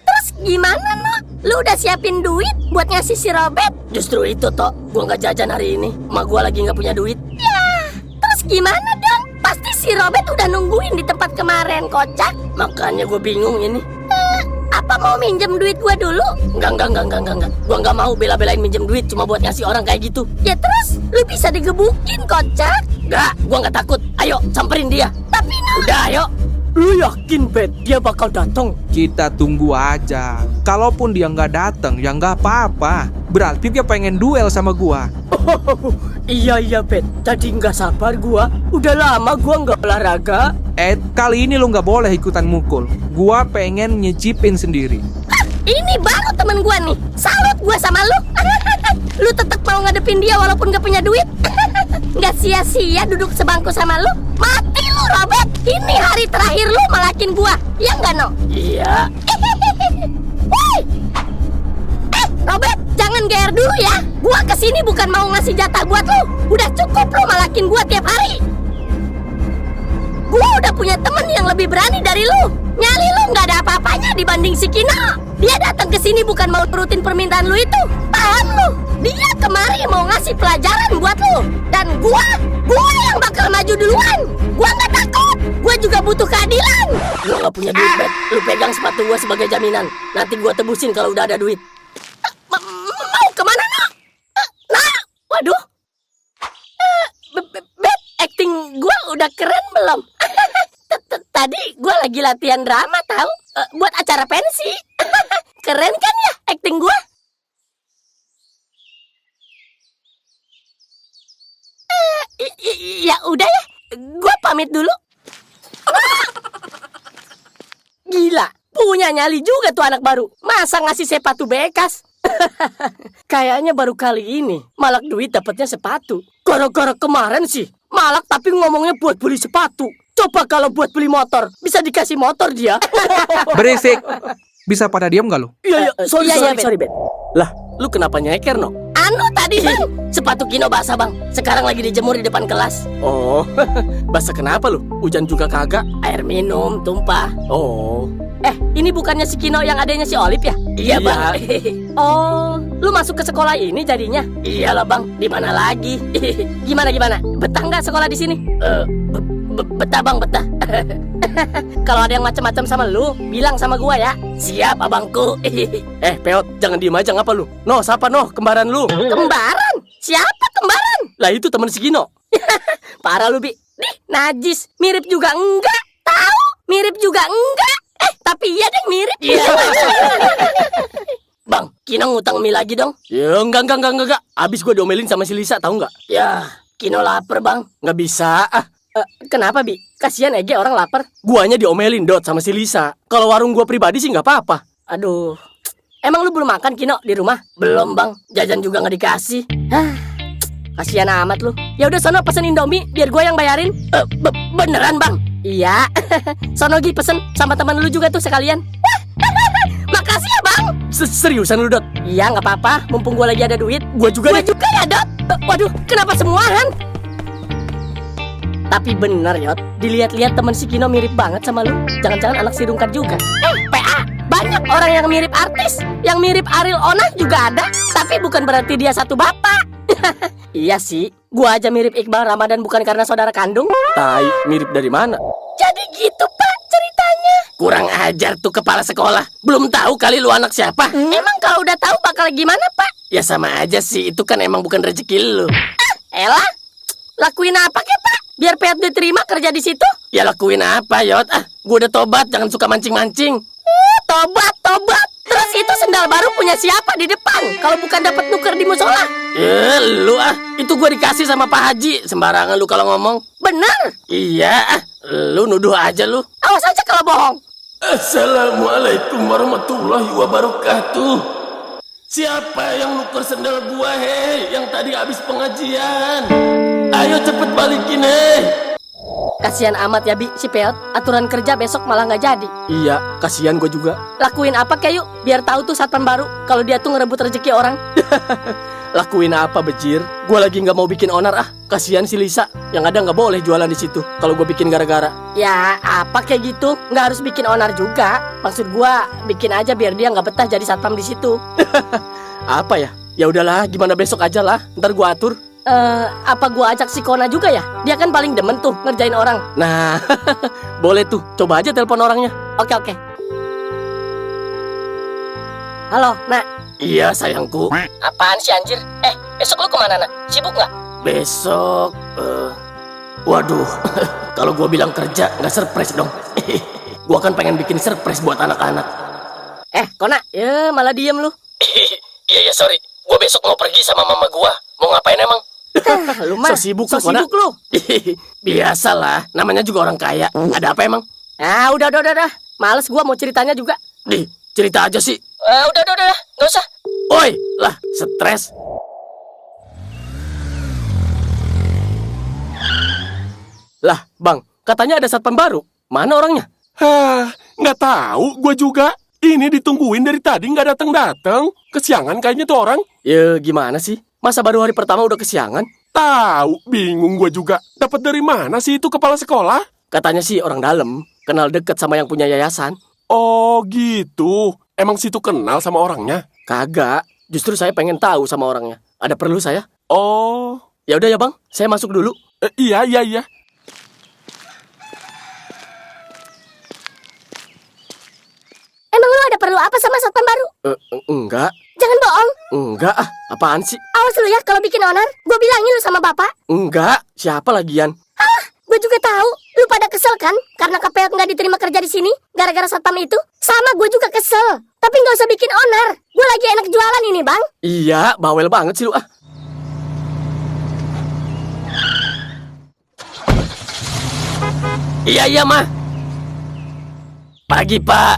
Terus gimana no? Lu udah siapin duit buat ngasih si Robert? Justru itu toh, gua nggak jajan hari ini. Emak gua lagi nggak punya duit. Ya Terus gimana dong? Pasti si Robert udah nungguin di tempat kemarin, kocak. Makanya gue bingung ini. Apa mau minjem duit gua dulu? Enggak. Gue nggak mau bela-belain minjem duit cuma buat ngasih orang kayak gitu. Ya terus, lu bisa digebukin, kocak. Enggak, gue nggak takut. Ayo, samperin dia. Tapi Udah, ayo. Lu yakin, Bet, dia bakal datang? Kita tunggu aja. Kalaupun dia nggak datang, ya nggak apa-apa. Berarti dia pengen duel sama gua. Iya, Bet. Jadi nggak sabar gua. Udah lama gua nggak olahraga. Kali ini lu nggak boleh ikutan mukul. Gua pengen nyicipin sendiri. ini baru temen gua nih. Salut gua sama lu. Lu tetap mau ngadepin dia walaupun gak punya duit. Gak sia-sia duduk sebangku sama lu. Mati lu, Robert. Ini hari terakhir lu malakin gua. Ya nggak, No? Iya. Woi! Robert, jangan GR dulu ya. Gua kesini bukan mau ngasih jatah buat lu. Udah cukup lu malakin gua tiap hari. Gua udah punya temen yang lebih berani dari lu. Nyali lu nggak ada apa-apanya dibanding si Kino. Dia datang ke sini bukan mau turutin permintaan lu itu. Paham lu? Dia kemari mau ngasih pelajaran buat lu. Dan gua yang bakal maju duluan. Gua nggak takut. Gua juga butuh keadilan. Gue nggak punya duit, Bet. Lu pegang sepatu gue sebagai jaminan. Nanti gue tebusin kalau udah ada duit. Mau kemana, No? Nah, waduh. Bet, acting gua udah keren belum? Tadi gua lagi latihan drama tahu, buat acara pensi. Keren kan ya acting gua? Ya udah ya, gua pamit dulu. Gila, punya nyali juga tuh anak baru. Masa ngasih sepatu bekas? Kayaknya baru kali ini Malak duit dapatnya sepatu. Gara-gara kemarin sih Malak tapi ngomongnya buat beli sepatu. Coba kalau buat beli motor, bisa dikasih motor dia. Berisik. Bisa pada diam gak lu? Iya, sorry, Bet. Lah, lu kenapa nyeker, No? Anu tadi bang, Sepatu Kino basah, Bang. Sekarang lagi dijemur di depan kelas. Oh, basah kenapa lu? Hujan juga kagak? Air minum tumpah. Oh, ini bukannya si Kino yang adanya si Olip ya? Iya, Bang. Oh, lu masuk ke sekolah ini jadinya? Iyalah, Bang. Di mana lagi? Gimana? Betah nggak sekolah di sini? Betah, Bang, betah. Kalau ada yang macam-macam sama lu, bilang sama gua ya. Siap, abangku. Peot, jangan diem aja ngapa lu? No, siapa no? Kembaran lu? Kembaran? Siapa kembaran? Lah itu teman si Gino. Parah lu, Bi. Nih, najis. Mirip juga enggak. Tahu? Mirip juga enggak. Tapi iya deh mirip. Iya. Bang, Kino ngutang mie lagi dong. Ya enggak. Abis gue diomelin sama si Lisa, tahu nggak? Ya, Kino lapar, Bang. Nggak bisa. Kenapa, Bi? Kasihan Ege orang lapar. Guanya diomelin Dot sama si Lisa. Kalau warung gua pribadi sih nggak apa-apa. Aduh. Emang lu belum makan, Kino, di rumah? Belum, Bang. Jajan juga nggak dikasih. Kasihan amat lu. Ya udah sono pesen Indomie biar gua yang bayarin. Beneran, Bang? Iya. Sono Gi pesen sama teman lu juga tuh sekalian. Makasih ya, Bang. Seriusan lu, Dot? Iya, nggak apa-apa. Mumpung gua lagi ada duit. Gua juga Gua juga ya, Dot. Waduh, kenapa semuaan? Tapi bener, Yot. Dilihat-lihat temen si Kino mirip banget sama lu. Jangan-jangan anak si Rungkat juga. PA, banyak orang yang mirip artis. Yang mirip Ariel Onah juga ada. Tapi bukan berarti dia satu bapak. Iya sih, gua aja mirip Iqbal Ramadan bukan karena saudara kandung. Tai, mirip dari mana? Jadi gitu, Pak, ceritanya. Kurang ajar tuh kepala sekolah. Belum tahu kali lu anak siapa? Emang kalau udah tahu bakal gimana, Pak? Ya sama aja sih, itu kan emang bukan rezeki lu. Elah, lakuin apa ke, Pak? Biar Peot diterima kerja di situ? Ya lakuin apa, Yot? Gua udah tobat, jangan suka mancing-mancing. Tobat. Terus itu sendal baru punya siapa di depan? Kalau bukan dapat nuker di musola? Lu itu gua dikasih sama Pak Haji. Sembarangan lu kalau ngomong. Bener. Iya, lu nuduh aja lu. Awas aja kalau bohong. Assalamualaikum warahmatullahi wabarakatuh. Siapa yang nuker sendal gua, yang tadi habis pengajian? Ayo cepet balikin, Kasihan amat ya, Bi, si Peot. Aturan kerja besok malah nggak jadi. Iya, kasihan gua juga. Lakuin apa kayak yuk, biar tahu tuh satpam baru kalau dia tuh ngerebut rezeki orang. Lakuin apa, Bejir? Gua lagi nggak mau bikin onar Kasihan si Lisa. Yang ada nggak boleh jualan di situ. Kalau gua bikin gara-gara. Ya, apa kayak gitu? Nggak harus bikin onar juga. Maksud gua, bikin aja biar dia nggak betah jadi satpam di situ. Apa ya? Ya udahlah, gimana besok aja lah. Ntar gua atur. Apa gua ajak si Kona juga ya? Dia kan paling demen tuh ngerjain orang. Nah, boleh tuh. Coba aja telepon orangnya. Oke. Halo, Nak. Iya, sayangku. Apaan sih anjir? Besok lu kemana, Nak? Sibuk nggak? Besok, waduh. Kalau gua bilang kerja, nggak surprise dong. Gua kan pengen bikin surprise buat anak-anak. Kona, ya malah diem lu. Iya, sorry. Gua besok mau pergi sama mama gua. Mau ngapain emang? Lu mah, so sibuk lu. Biasalah, namanya juga orang kaya. Ada apa emang? Udah. Males gua mau ceritanya juga. Cerita aja sih. Udah, nggak usah. Oi, lah, stres. Lah, Bang, katanya ada satpam baru. Mana orangnya? Nggak tahu, gue juga. Ini ditungguin dari tadi nggak datang-datang. Kesiangan kayaknya tuh orang. Ya, gimana sih? Masa baru hari pertama udah kesiangan? Tahu, bingung gue juga. Dapat dari mana sih itu kepala sekolah? Katanya sih orang dalam, kenal deket sama yang punya yayasan. Oh gitu. Emang situ kenal sama orangnya? Kagak, justru saya pengen tahu sama orangnya. Ada perlu saya? Oh. Ya udah ya Bang, saya masuk dulu. Iya. Emang lu ada perlu apa sama satpam baru? Enggak. Jangan bohong. Enggak, apaan sih? Awas lu ya kalau bikin onar. Gue bilangin lu sama bapak. Enggak, siapa lagian? Gue juga tahu. Lu pada kesel kan? Karena KPL nggak diterima kerja di sini gara-gara satpam itu. Sama gue juga kesel. Tapi nggak usah bikin onar. Gue lagi enak jualan ini, Bang. Iya, bawel banget sih lu ah. Iya, Mah. Pagi, Pak.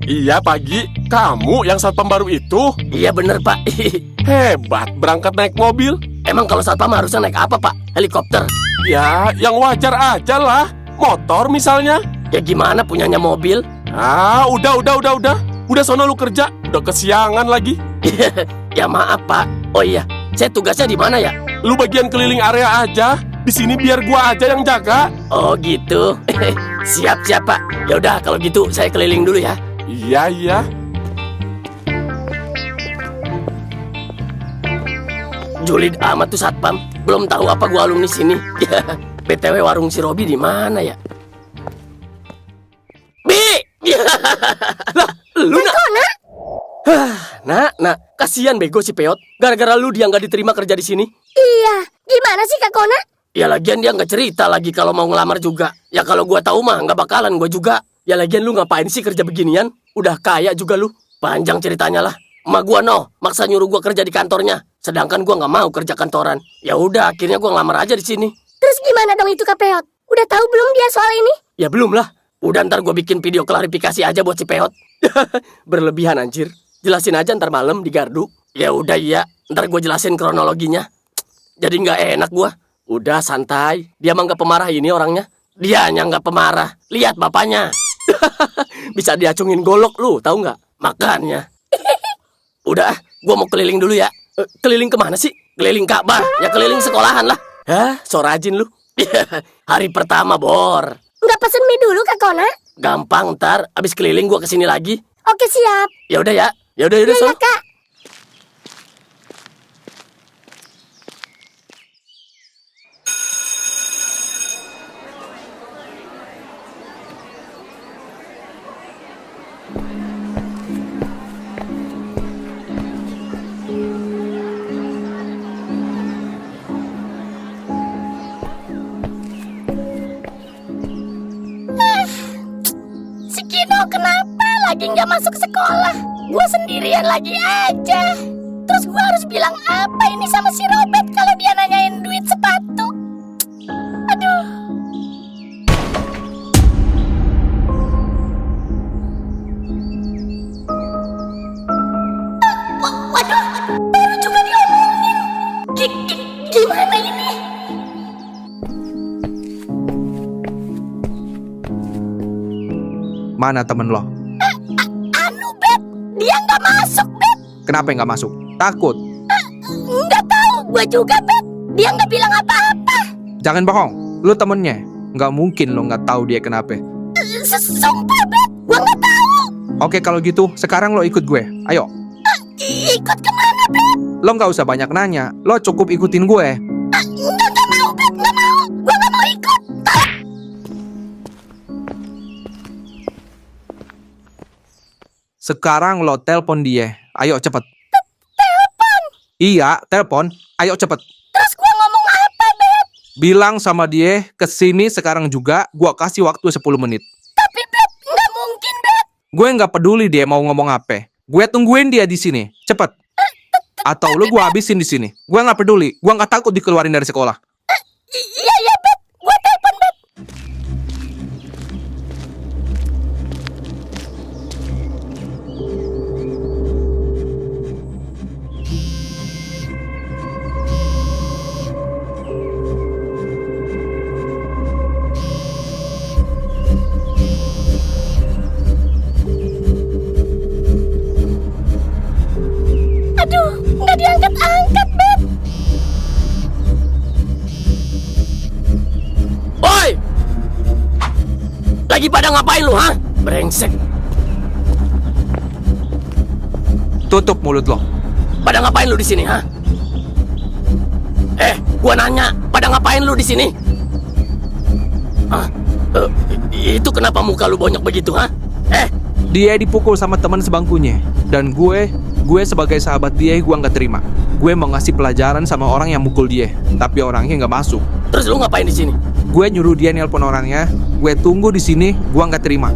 Iya, pagi. Kamu yang satpam baru itu? Iya bener, Pak. Hebat, berangkat naik mobil. Emang kalau satpam harusnya naik apa, Pak? Helikopter? Ya, yang wajar aja lah. Motor misalnya. Ya gimana punyanya mobil? Udah. Udah sono lu kerja. Udah kesiangan lagi. Ya maaf, Pak. Oh iya, saya tugasnya di mana ya? Lu bagian keliling area aja. Di sini biar gua aja yang jaga. Oh gitu. Siap, Pak. Ya udah kalau gitu saya keliling dulu ya. Iya. Julid amat tuh satpam. Belum tahu apa gua alumni sini. BTW warung si Robi di mana ya? Bi! Lah, lu Nak, kasihan bego si Peot. Gara-gara lu dia nggak diterima kerja di sini. Iya. Gimana sih Kak Kona? Ya lagian dia nggak cerita lagi kalau mau ngelamar juga. Ya kalau gua tahu mah nggak bakalan gua juga. Ya lagian lu ngapain sih kerja beginian? Udah kaya juga lu. Panjang ceritanya lah. Emak gua maksa nyuruh gua kerja di kantornya. Sedangkan gua nggak mau kerja kantoran. Ya udah, akhirnya gua ngelamar aja di sini. Terus gimana dong itu Kak Peot? Udah tahu belum dia soal ini? Ya belum lah. Udah ntar gua bikin video klarifikasi aja buat si Peot. Berlebihan anjir. Jelasin aja ntar malam di gardu. Ya udah iya. Ntar gua jelasin kronologinya. Jadi nggak enak gua. Udah santai. Dia mah nggak pemarah ini orangnya. Dianya nggak pemarah. Lihat bapaknya. Bisa diacungin golok lu, tahu nggak? Makanya. Udah, gua mau keliling dulu ya. Keliling kemana sih? Keliling Ka'bah. Ya keliling sekolahan lah. So rajin lu. Hari pertama, Bor. Nggak pesen mie dulu Kak Kona? Gampang, ntar abis keliling gua kesini lagi. Oke siap. Ya udah ya. Ya udah Iya sono. Kak. Si Kino kenapa lagi nggak masuk sekolah? Gue sendirian lagi aja. Terus gue harus bilang apa ini sama si Robert kalau dia nanyain duit sepatu? Aduh. Waduh, baru juga diomongin. Gimana ini? Mana temen lo? Bet, dia nggak masuk, Bet. Kenapa nggak masuk? Takut? Nggak tahu, gue juga, Bet. Dia nggak bilang apa-apa. Jangan bohong, lu temennya. Nggak mungkin lo nggak tahu dia kenapa. Sumpah, Bet, gue nggak tahu. Oke kalau gitu, sekarang lo ikut gue. Ayo. Ikut kemana, Bet? Lo nggak usah banyak nanya, lo cukup ikutin gue. Sekarang lo telepon dia. Ayo cepet. Telepon? Iya, telepon. Ayo cepet. Terus gua ngomong apa, Beb? Bilang sama dia kesini sekarang juga. Gua kasih waktu 10 menit. Tapi Beb, nggak mungkin, Beb. Gue nggak peduli dia mau ngomong apa. Gue tungguin dia di sini. Cepet. Atau lu gue habisin di sini. Gue nggak peduli. Gue nggak takut dikeluarin dari sekolah. Iya, Beb. Gua telepon, Beb. Aduh, nggak diangkat-angkat, Beb. Oi! Lagi pada ngapain lu, ha? Brengsek. Tutup mulut lo. Pada ngapain lu di sini, ha? Gua nanya, pada ngapain lu di sini? Ah, itu kenapa muka lu bonyok begitu, ha? Dia dipukul sama teman sebangkunya. Dan gue sebagai sahabat dia, gue nggak terima. Gue mau ngasih pelajaran sama orang yang mukul dia. Tapi orangnya nggak masuk. Terus lu ngapain di sini? Gue nyuruh dia nelpon orangnya. Gue tunggu di sini. Gue nggak terima.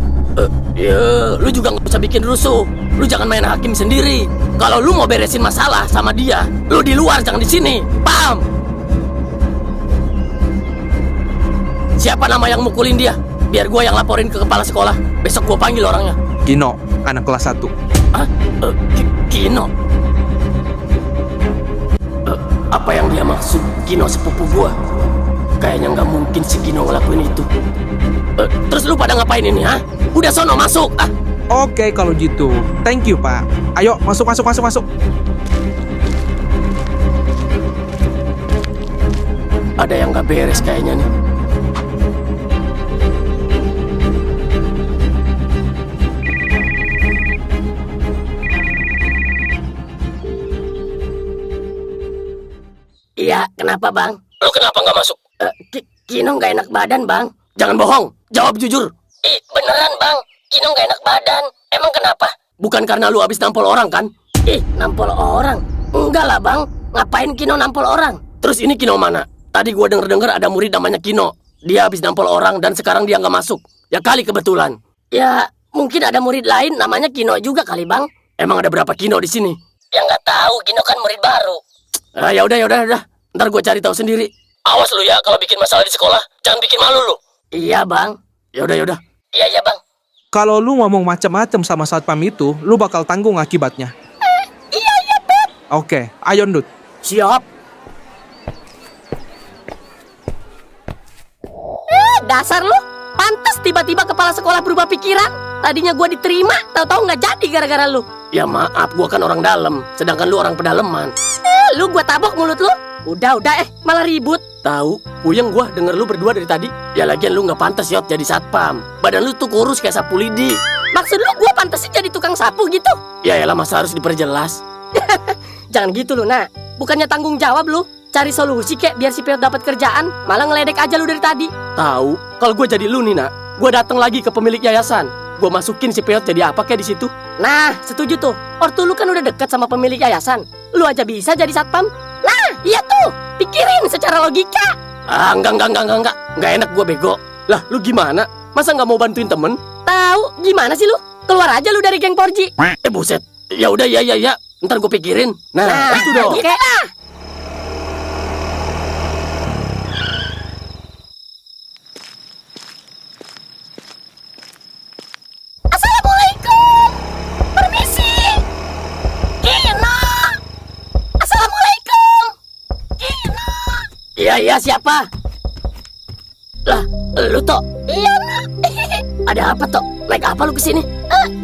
Lu juga nggak usah bikin rusuh. Lu jangan main hakim sendiri. Kalau lu mau beresin masalah sama dia, lu di luar, jangan di sini. Paham? Siapa nama yang mukulin dia? Biar gua yang laporin ke kepala sekolah. Besok gua panggil orangnya. Kino, anak kelas 1. Hah? Kino? Apa yang dia maksud? Kino sepupu gua? Kayaknya nggak mungkin si Kino ngelakuin itu. Terus lu pada ngapain ini, ha? Udah sono masuk, ah. Oke, kalau gitu. Thank you, Pak. Ayo, masuk. Ada yang nggak beres kayaknya nih. Iya, kenapa bang? Lu kenapa nggak masuk? Kino nggak enak badan bang. Jangan bohong, jawab jujur. Beneran bang, Kino nggak enak badan. Emang kenapa? Bukan karena lu habis nampol orang kan? Nampol orang? Enggak lah bang, ngapain Kino nampol orang? Terus ini Kino mana? Tadi gua denger ada murid namanya Kino. Dia habis nampol orang dan sekarang dia nggak masuk. Ya kali kebetulan. Ya, mungkin ada murid lain namanya Kino juga kali bang. Emang ada berapa Kino di sini? Ya nggak tahu, Kino kan murid baru. Ya udah. Ntar gua cari tahu sendiri. Awas lu ya kalau bikin masalah di sekolah. Jangan bikin malu lu. Iya bang. Ya udah. Iya bang. Kalau lu ngomong macam-macam sama satpam itu, lu bakal tanggung akibatnya. Iya, Beb. Oke, ayo Ndut. Siap. Dasar lu, pantas tiba-tiba kepala sekolah berubah pikiran. Tadinya gua diterima, tahu-tahu nggak jadi gara-gara lu. Ya maaf, gua kan orang dalam, sedangkan lu orang pedalaman. Lu gua tabok mulut lu. Udah, malah ribut. Tahu, puyeng gua denger lu berdua dari tadi. Ya lagian lu nggak pantas Yot jadi satpam. Badan lu tuh kurus kayak sapu lidi. Maksud lu gua pantasnya jadi tukang sapu gitu? Ya elah, masa harus diperjelas? Jangan gitu lu, nak. Bukannya tanggung jawab lu. Cari solusi kek biar si Peot dapat kerjaan. Malah ngeledek aja lu dari tadi. Tahu, kalau gua jadi lu nih, Nak, gua datang lagi ke pemilik yayasan. Gua masukin si Peot jadi apa kek di situ. Nah, setuju tuh. Ortu lu kan udah deket sama pemilik yayasan. Lu aja bisa jadi satpam. Nah, iya tuh. Pikirin secara logika. Enggak. Nggak enak gua bego. Lah, lu gimana? Masa nggak mau bantuin temen? Tahu gimana sih lu? Keluar aja lu dari geng Porji. Buset. Ya udah, ya. Ntar gua pikirin. Nah, itu dong. Gitu lah. Assalamualaikum. Permisi. Kino. Assalamualaikum. Kino. Iya, siapa? Lah, lu Tok. Iya, Nak. Ada apa Tok? Naik apa lu kesini?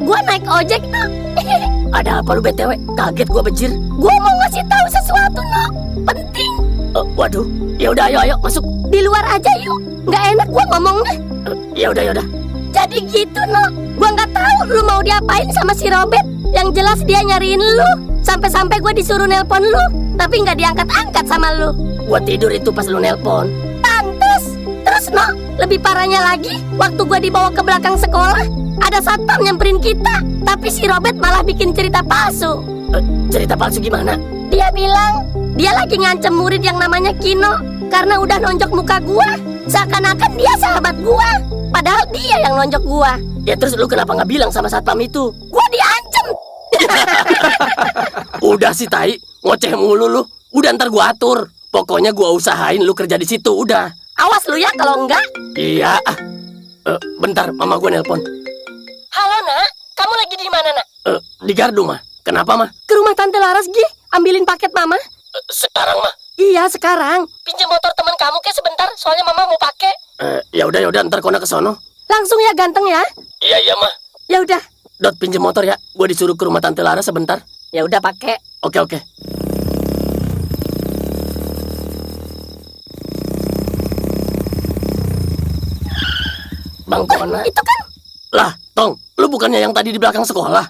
Gua naik ojek, Nak. Ada apa lu BTW? Kaget gua bejir. Gua mau ngasih tahu sesuatu, Nak. Penting. Waduh. Ya udah, ayo masuk. Di luar aja yuk. Nggak enak gua ngomongnya. Ya udah. Jadi gitu, Nok. Gua nggak tahu lu mau diapain sama si Robert. Yang jelas dia nyariin lu. Sampai-sampai gua disuruh nelpon lu, tapi nggak diangkat-angkat sama lu. Gua tidur itu pas lu nelpon. Pantes. Terus, Nok, lebih parahnya lagi, waktu gua dibawa ke belakang sekolah, ada satpam nyamperin kita, tapi si Robert malah bikin cerita palsu. Cerita palsu gimana? Dia bilang dia lagi ngancem murid yang namanya Kino karena udah nonjok muka gua, seakan-akan dia sahabat gua, padahal dia yang nonjok gua. Ya terus lu kenapa nggak bilang sama satpam itu? Gua diancem. Udah sih tai, ngoceh mulu lu. Udah ntar gua atur. Pokoknya gua usahain lu kerja di situ, udah. Awas lu ya kalau enggak. Iya. Bentar, mama gua nelpon. Halo nak, kamu lagi di mana nak? Di gardu mah. Kenapa mah? Ke rumah Tante Laras Gi, ambilin paket mama. Sekarang mah. Iya sekarang. Pinjam motor teman kamu ke sebentar, soalnya mama mau pakai. Ya udah ntar kona ke sono. Langsung ya ganteng ya. Iya mah. Ya udah. Dot pinjam motor ya. Gua disuruh ke rumah Tante Lara sebentar. Ya udah pakai. Oke. Bang Kona. Itu kan Lah, Tong, lu bukannya yang tadi di belakang sekolah?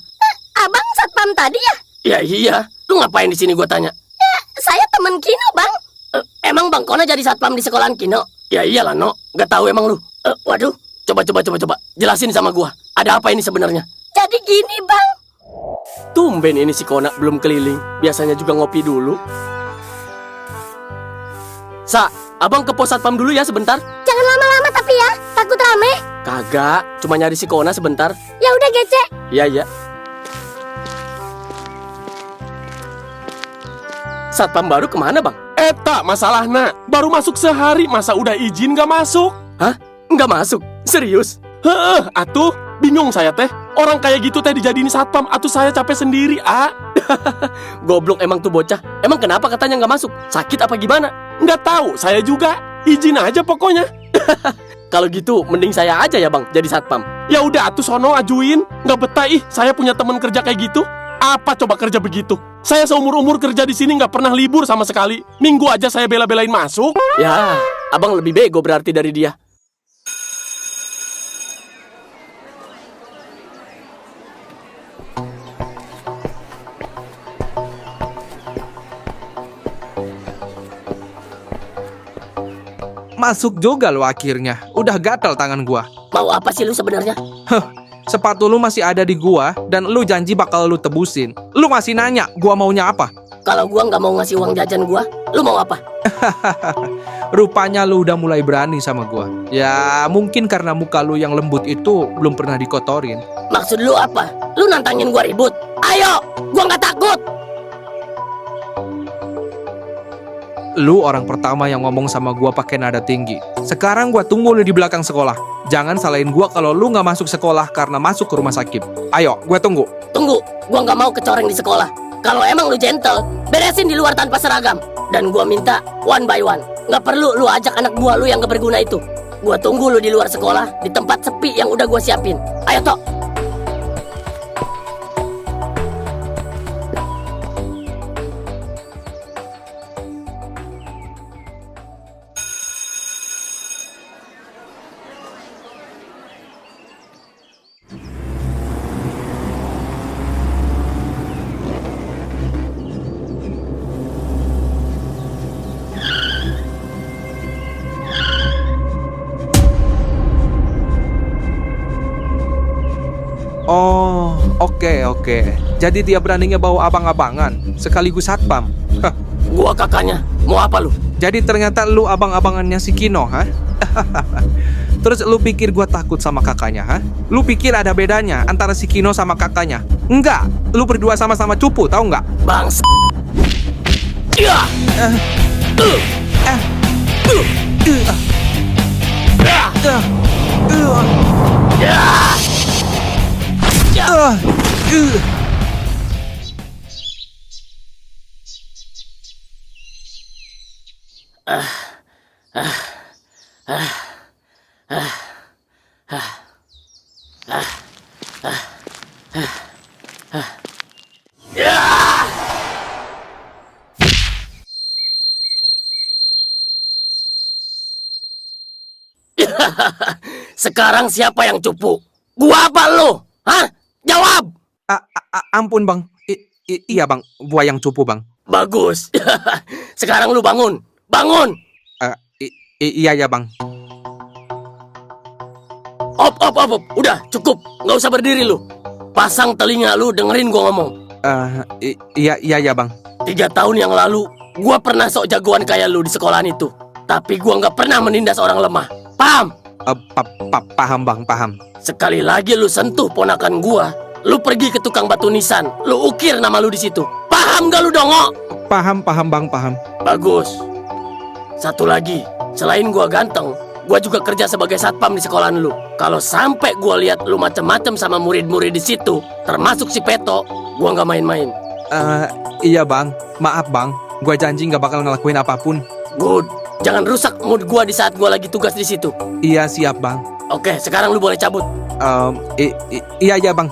abang satpam tadi ya? Ya iya. Lu ngapain di sini gua tanya? Ya, saya temen Kino bang. Emang Bang Kona jadi satpam di sekolahan Kino? Ya iyalah, No. Gak tahu emang lu. Waduh. Coba. Jelasin sama gua. Ada apa ini sebenarnya? Jadi gini bang. Tumben ini si Kona belum keliling. Biasanya juga ngopi dulu. Sa, abang ke pos satpam dulu ya sebentar. Jangan lama-lama tapi ya, takut rame. Kagak, cuma nyari si Kona sebentar. Ya udah Gece. Iya. Satpam baru kemana bang? Eta masalahna, baru masuk sehari masa udah izin gak masuk? Hah? Nggak masuk? Serius? Atuh, bingung saya teh. Orang kayak gitu teh dijadiin satpam, atuh saya capek sendiri, Goblok emang tuh bocah. Emang kenapa katanya nggak masuk? Sakit apa gimana? Nggak tahu, saya juga. Izin aja pokoknya. Kalau gitu, mending saya aja ya bang, jadi satpam. Ya udah atuh sono ajuin. Nggak betah saya punya teman kerja kayak gitu. Apa coba kerja begitu? Saya seumur-umur kerja di sini nggak pernah libur sama sekali. Minggu aja saya bela-belain masuk. Ya, abang lebih bego berarti dari dia. Masuk juga lo akhirnya. Udah gatal tangan gua. Mau apa sih lu sebenarnya? Sepatu lu masih ada di gua dan lu janji bakal lu tebusin. Lu masih nanya gua maunya apa? Kalau gua nggak mau ngasih uang jajan gua, lu mau apa? Rupanya lu udah mulai berani sama gua. Ya mungkin karena muka lu yang lembut itu belum pernah dikotorin. Maksud lu apa? Lu nantangin gua ribut? Ayo, gua nggak takut. Lu orang pertama yang ngomong sama gua pakai nada tinggi. Sekarang gua tunggu lu di belakang sekolah. Jangan salahin gua kalau lu nggak masuk sekolah karena masuk ke rumah sakit. Ayo, gua tunggu. Tunggu, gua nggak mau kecoreng di sekolah. Kalau emang lu gentle, beresin di luar tanpa seragam. Dan gua minta one by one. Nggak perlu lu ajak anak buah lu yang gak berguna itu. Gua tunggu lu di luar sekolah, di tempat sepi yang udah gua siapin. Ayo, Tok. Oh, oke. Jadi dia beraninya bawa abang-abangan sekaligus satpam. Hah. Gua kakaknya, mau apa lu? Jadi ternyata lu abang-abangannya si Kino, ha? Terus lu pikir gua takut sama kakaknya, ha? Lu pikir ada bedanya antara si Kino sama kakaknya? Enggak, lu berdua sama-sama cupu, tahu nggak? Bangsa. Ya. Sekarang siapa yang cupu? Gua apa lu? Hah? Jawab! Ampun bang, iya bang, gua yang cupu bang. Bagus. Sekarang lu bangun. Bangun! Iya ya bang. Op. Udah, cukup. Nggak usah berdiri lu. Pasang telinga lu, dengerin gua ngomong. Iya bang. 3 tahun yang lalu, gua pernah sok jagoan kayak lu di sekolahan itu. Tapi gua nggak pernah menindas orang lemah. Paham? Paham bang, paham. Sekali lagi lu sentuh ponakan gua, lu pergi ke tukang batu nisan, lu ukir nama lu di situ. Paham gak lu, Dongo? Paham bang, paham. Bagus. Satu lagi, selain gua ganteng, gua juga kerja sebagai satpam di sekolahan lu. Kalau sampai gua lihat lu macem-macem sama murid-murid di situ, termasuk si Peto, gua nggak main-main. Iya bang, maaf bang. Gua janji nggak bakal ngelakuin apapun. Good. Jangan rusak mood gua di saat gua lagi tugas di situ. Iya siap bang. Oke, sekarang lu boleh cabut. Iya bang.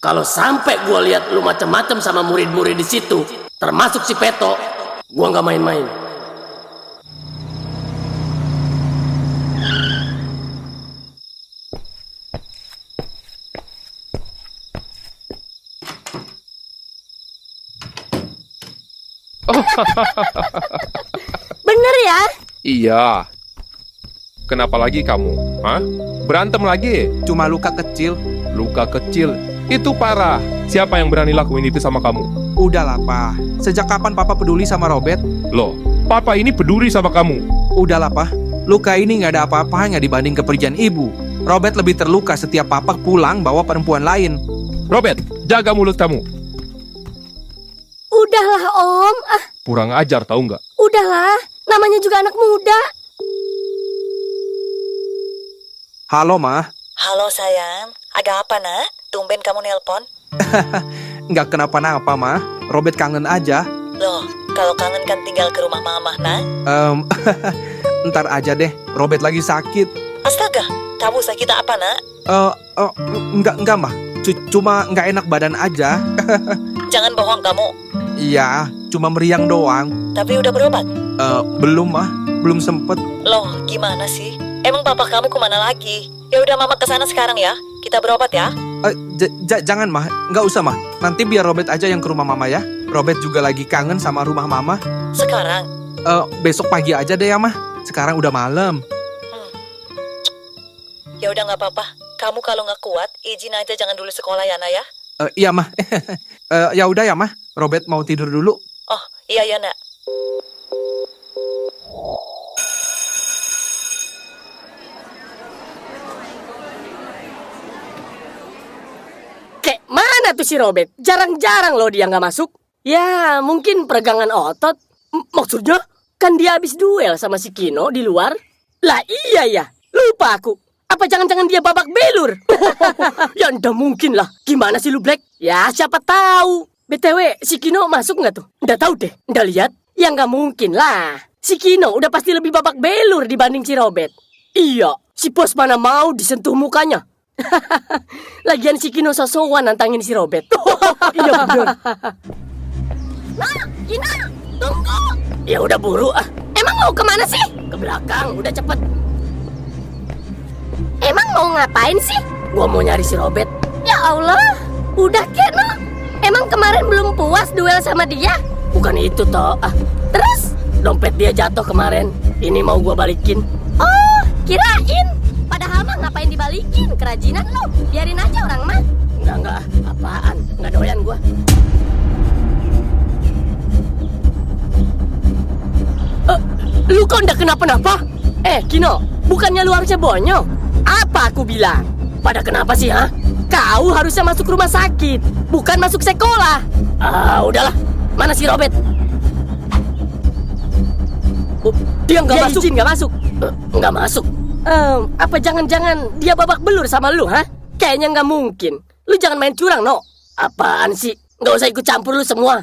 Kalau sampai gua lihat lu macem-macem sama murid-murid di situ, termasuk si Peto, gua nggak main-main. Bener ya? Iya. Kenapa lagi kamu? Hah? Berantem lagi? Cuma luka kecil. Luka kecil? Itu parah. Siapa yang berani lakuin itu sama kamu? Udahlah pa. Sejak kapan papa peduli sama Robert? Loh, papa ini peduli sama kamu. Udahlah pa. Luka ini nggak ada apa-apanya dibanding kepergian ibu. Robert lebih terluka setiap papa pulang bawa perempuan lain. Robert, jaga mulut kamu. Udahlah Om. Kurang ajar tahu nggak? Udahlah. Namanya juga anak muda. Halo ma. Halo sayang, ada apa nak? Tumben kamu nelpon? Nggak kenapa-napa ma. Robert kangen aja. Loh, kalau kangen kan tinggal ke rumah mama nak. Ntar aja deh. Robert lagi sakit. Astaga, kamu sakit apa nak? Enggak mah. Cuma nggak enak badan aja. Jangan bohong kamu. Iya, cuma meriang doang. Tapi udah berobat? Belum mah, belum sempet. Loh, gimana sih? Emang papa kamu kemana lagi? Ya udah mama kesana sekarang ya. Kita berobat ya. Jangan mah, nggak usah mah. Nanti biar Robert aja yang ke rumah mama ya. Robert juga lagi kangen sama rumah mama. Sekarang? Besok pagi aja deh ya mah. Sekarang udah malam. Ya udah nggak apa-apa. Kamu kalau nggak kuat, izin aja jangan dulu sekolah ya nak ya. Iya mah. Ya udah ya mah. Robert mau tidur dulu. Oh iya ya nak. Kayak mana tuh si Robert? Jarang-jarang loh dia nggak masuk. Ya, mungkin peregangan otot. Maksudnya, kan dia habis duel sama si Kino di luar. Lah iya ya, lupa aku. Apa jangan-jangan dia babak belur? Ya nggak mungkin lah. Gimana sih lu Black? Ya siapa tahu. BTW, si Kino masuk nggak tuh? Nggak tahu deh, nggak lihat. Ya nggak mungkin lah. Si Kino udah pasti lebih babak belur dibanding si Robert. Iya, si bos mana mau disentuh mukanya. Lagian si Kino sosokan nantangin si Robert. Iya bener. Nah, Gina, tunggu. Ya udah buru ah. Emang mau kemana sih? Ke belakang, udah cepet. Emang mau ngapain sih? Gua mau nyari si Robert. Ya Allah, udah Keno. Emang kemarin belum puas duel sama dia? Bukan itu toh. Terus? Dompet dia jatuh kemarin. Ini mau gua balikin. Oh, kirain. Padahal mah ngapain dibalikin? Kerajinan lu. Biarin aja orang mah. Enggak. Apaan? Enggak doyan gua. Lu kok enggak kenapa-napa? Kino, bukannya lu harusnya bonyok? Apa aku bilang? Pada kenapa sih, ha? Kau harusnya masuk rumah sakit, bukan masuk sekolah. Udahlah. Mana si Robert? Dia nggak masuk. Nggak masuk. Nggak masuk. Apa jangan-jangan dia babak belur sama lu, ha? Kayaknya nggak mungkin. Lu jangan main curang, no. Apaan sih? Nggak usah ikut campur lu semua.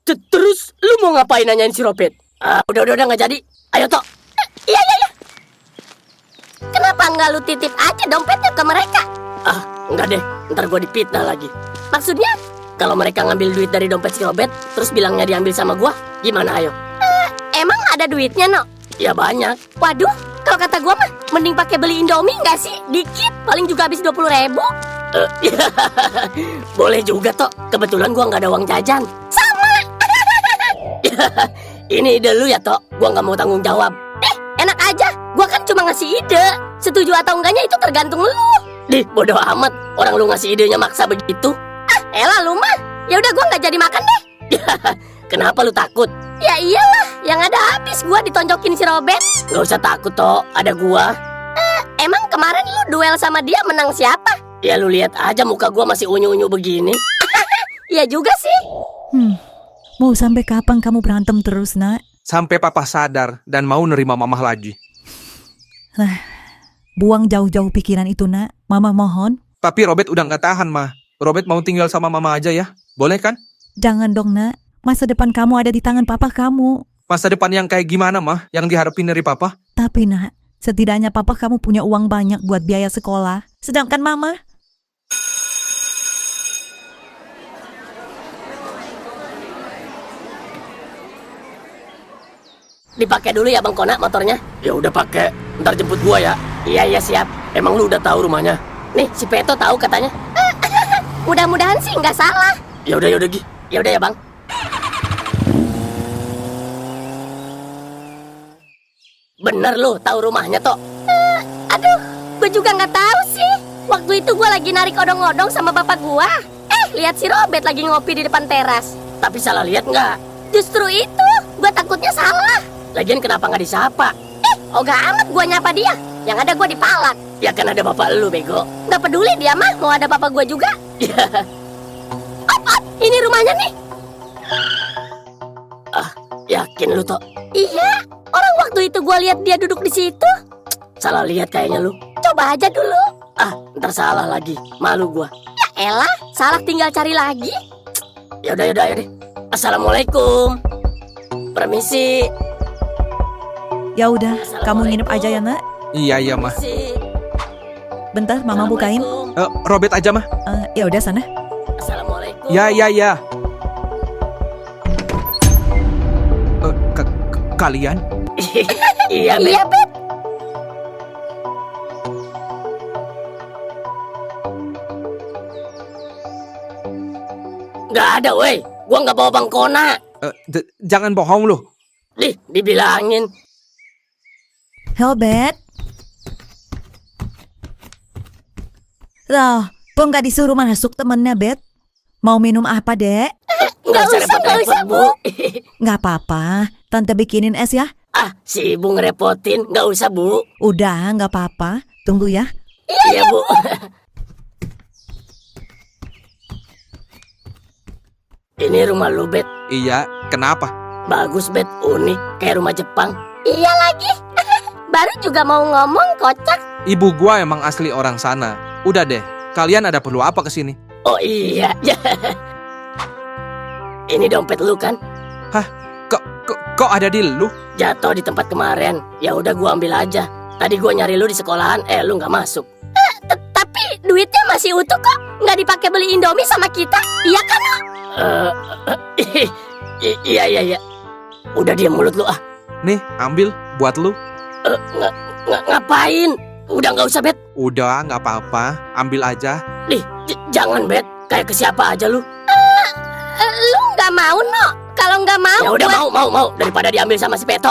Terus lu mau ngapain nanyain si Robert? Udah nggak jadi. Ayo toh. Iya. Kenapa nggak lu titip aja dompetnya ke mereka? Enggak deh. Ntar gua dipitnah lagi. Maksudnya? Kalau mereka ngambil duit dari dompet si Robert, terus bilangnya diambil sama gua, gimana ayo? Emang ada duitnya, No? Ya banyak. Waduh, kalau kalau kata gua mah mending pakai beli Indomie nggak sih? Dikit, paling juga habis 20.000. Boleh juga, Tok. Kebetulan gua nggak ada uang jajan. Sama. Ini ide lu ya, Tok. Gua nggak mau tanggung jawab. Enak aja. Gua kan cuma ngasih ide. Setuju atau enggaknya itu tergantung lu. Bodoh amat. Orang lu ngasih idenya maksa begitu. Elah lu mah. Ya udah gua nggak jadi makan deh. Kenapa lu takut? Ya iyalah, yang ada habis gua ditonjokin si Robert. Nggak usah takut, Tok. Ada gua. Emang kemarin lu duel sama dia menang siapa? Ya lu lihat aja muka gua masih unyu-unyu begini. Iya juga sih. Mau sampai kapan kamu berantem terus, Nak? Sampai papa sadar dan mau nerima mamah lagi. Buang jauh-jauh pikiran itu, Nak. Mama mohon. Tapi Robert udah nggak tahan, mah. Robert mau tinggal sama mama aja ya. Boleh kan? Jangan dong, Nak. Masa depan kamu ada di tangan papa kamu. Masa depan yang kayak gimana, mah? Yang diharapin dari papa? Tapi, Nak, setidaknya papa kamu punya uang banyak buat biaya sekolah. Sedangkan mama... Dipakai dulu ya, Bang Kona, motornya. Ya udah pakai. Ntar jemput gua ya. Iya, siap. Emang lu udah tahu rumahnya? Nih, si Peto tahu katanya. Mudah-mudahan sih nggak salah. Ya udah, Gi. Ya udah ya, Bang. Bener lu tahu rumahnya, Tok? Aduh, gue juga nggak tahu sih. Waktu itu gue lagi narik odong-odong sama bapak gue. Lihat si Robert lagi ngopi di depan teras. Tapi salah lihat nggak? Justru itu, gue takutnya salah. Lagian kenapa nggak disapa? Ogah amat gue nyapa dia. Yang ada gue dipalak. Ya kan ada bapak lu, bego. Nggak peduli dia mah, mau ada bapak gue juga. Op, ini rumahnya nih. Yakin lu, Tok? Iya, orang waktu itu gue lihat dia duduk di situ. Salah lihat kayaknya lu. Coba aja dulu. Ntar salah lagi. Malu gua. Ya elah, salah tinggal cari lagi. Ya udah deh. Assalamualaikum. Permisi. Ya udah, kamu nginep aja ya, Nak. Iya, mah. Permisi. Bentar, mama bukain. Assalamualaikum. Robert aja, mah. Ya udah sana. Assalamualaikum. Ya. Kalian? Iya, Iya, Bet. Nggak ada, weh. Gua nggak bawa Bang Kona. Jangan bohong lu. Dibilangin. Robert. Loh, kok nggak disuruh masuk temennya, Bet? Mau minum apa, Dek? Nggak usah repot-repot, Bu. Nggak apa-apa, Tante bikinin es ya. Si Ibu ngerepotin. Nggak usah, Bu. Udah, nggak apa-apa. Tunggu ya. Iya, Bu. Ini rumah lu, Bet. Iya, kenapa? Bagus, Bet. Unik. Kayak rumah Jepang. Iya lagi. Baru juga mau ngomong, kocak. Ibu gua emang asli orang sana. Udah deh, kalian ada perlu apa kesini? Oh iya. Ini dompet lu kan? Kok ada di lu? Jatuh di tempat kemarin. Ya udah gua ambil aja. Tadi gua nyari lu di sekolahan, lu nggak masuk. Tapi duitnya masih utuh kok. Nggak dipakai beli Indomie sama kita. Iya kan, no? Iya. Udah diam mulut lu. Nih, ambil buat lu. Ngapain? Udah nggak usah, Bet. Udah, nggak apa-apa. Ambil aja. Jangan, Bet. Kayak ke siapa aja lu. Lu nggak mau, no? Kalau nggak mau, Ya udah mau. Daripada diambil sama si Peto.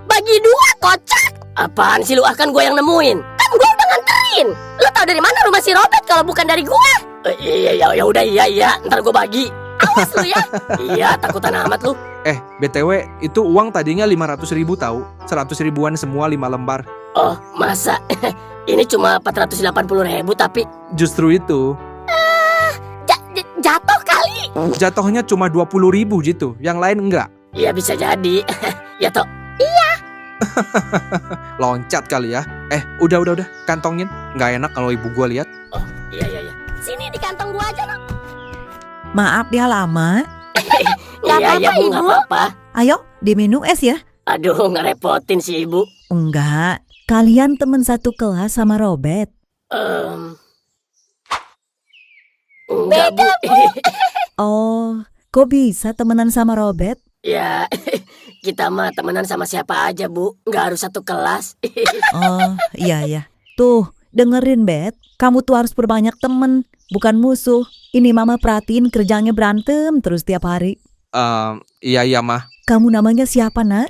bagi dua, kocak. Apaan sih lu? Kan gua yang nemuin. Kan gue udah nganterin. Lu tahu dari mana rumah si Robert kalau bukan dari gua? Iya, ya udah iya. Ntar gua bagi. Awas lu ya. Iya, takutan amat lu. BTW, itu uang tadinya 500.000 tahu. 100 ribuan semua 5 lembar. Oh, masa? Ini cuma 480.000 tapi Justru itu. Jatuh kali. Jatuhnya cuma 20.000 gitu. Yang lain enggak. ya bisa jadi. Ya, Tok. Loncat kali ya. Udah. Kantongin. Nggak enak kalau ibu gua lihat. Oh, iya. Sini di kantong gua aja, no. Maaf ya lama. Nggak Iya, apa-apa, Bu, Ibu. nggak apa-apa. Ayo, diminum es ya. Aduh, ngerepotin si Ibu. Enggak, kalian teman satu kelas sama Robert. Enggak, Bu. Oh, kok bisa temenan sama Robert? Ya, kita mah temenan sama siapa aja, Bu. Nggak harus satu kelas. Oh, iya ya. Tuh, dengerin, Bet. Kamu tuh harus perbanyak temen, bukan musuh. Ini Mama perhatiin kerjanya berantem terus tiap hari. Iya mah. Kamu namanya siapa, Nak?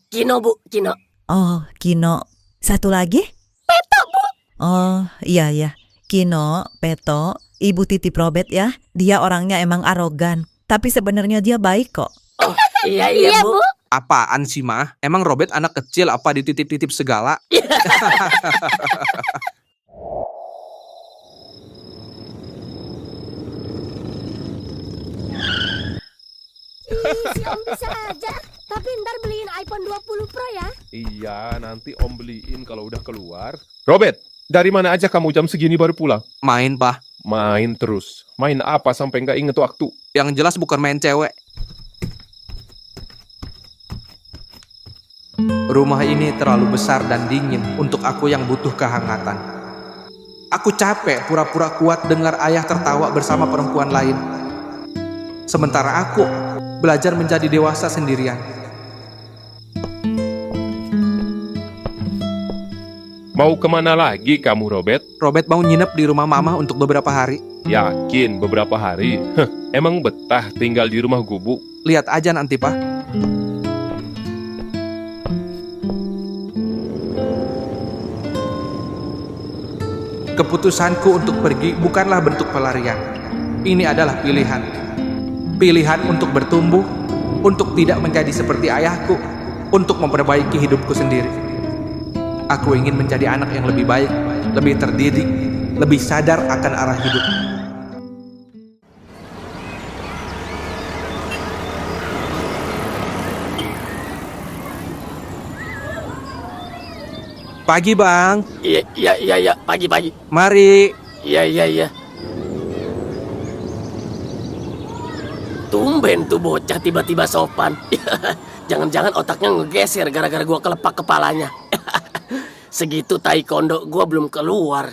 Kino, Bu, Kino. Oh, Kino. Satu lagi? Peto, Bu. Oh, iya ya. Kino, Peto, Ibu titip Robert ya. Dia orangnya emang arogan, tapi sebenarnya dia baik kok. Oh, iya, Iya, Bu. Bu. Apaan sih mah? Emang Robert anak kecil apa dititip-titip segala? Si Om bisa aja. Tapi ntar beliin iPhone 20 Pro ya. Iya, nanti Om beliin kalau udah keluar. Robert, dari mana aja kamu jam segini baru pulang? Main, Pak. Main terus. Main apa sampai nggak inget waktu? Yang jelas bukan main cewek. Rumah ini terlalu besar dan dingin untuk aku yang butuh kehangatan. Aku capek pura-pura kuat dengar ayah tertawa bersama perempuan lain. Sementara aku belajar menjadi dewasa sendirian. Mau kemana lagi kamu, Robert? Robert mau nginep di rumah mama untuk beberapa hari. Yakin beberapa hari? Emang betah tinggal di rumah gubuk? Lihat aja nanti, Pak. Keputusanku untuk pergi bukanlah bentuk pelarian. Ini adalah pilihan. Pilihan untuk bertumbuh, untuk tidak menjadi seperti ayahku, untuk memperbaiki hidupku sendiri. Aku ingin menjadi anak yang lebih baik, lebih terdidik, lebih sadar akan arah hidup. Pagi, Bang. Iya, pagi. Mari. Iya. Tumben tuh bocah tiba-tiba sopan. Jangan-jangan otaknya ngegeser gara-gara gua kelepak kepalanya. Segitu taekwondo gua belum keluar.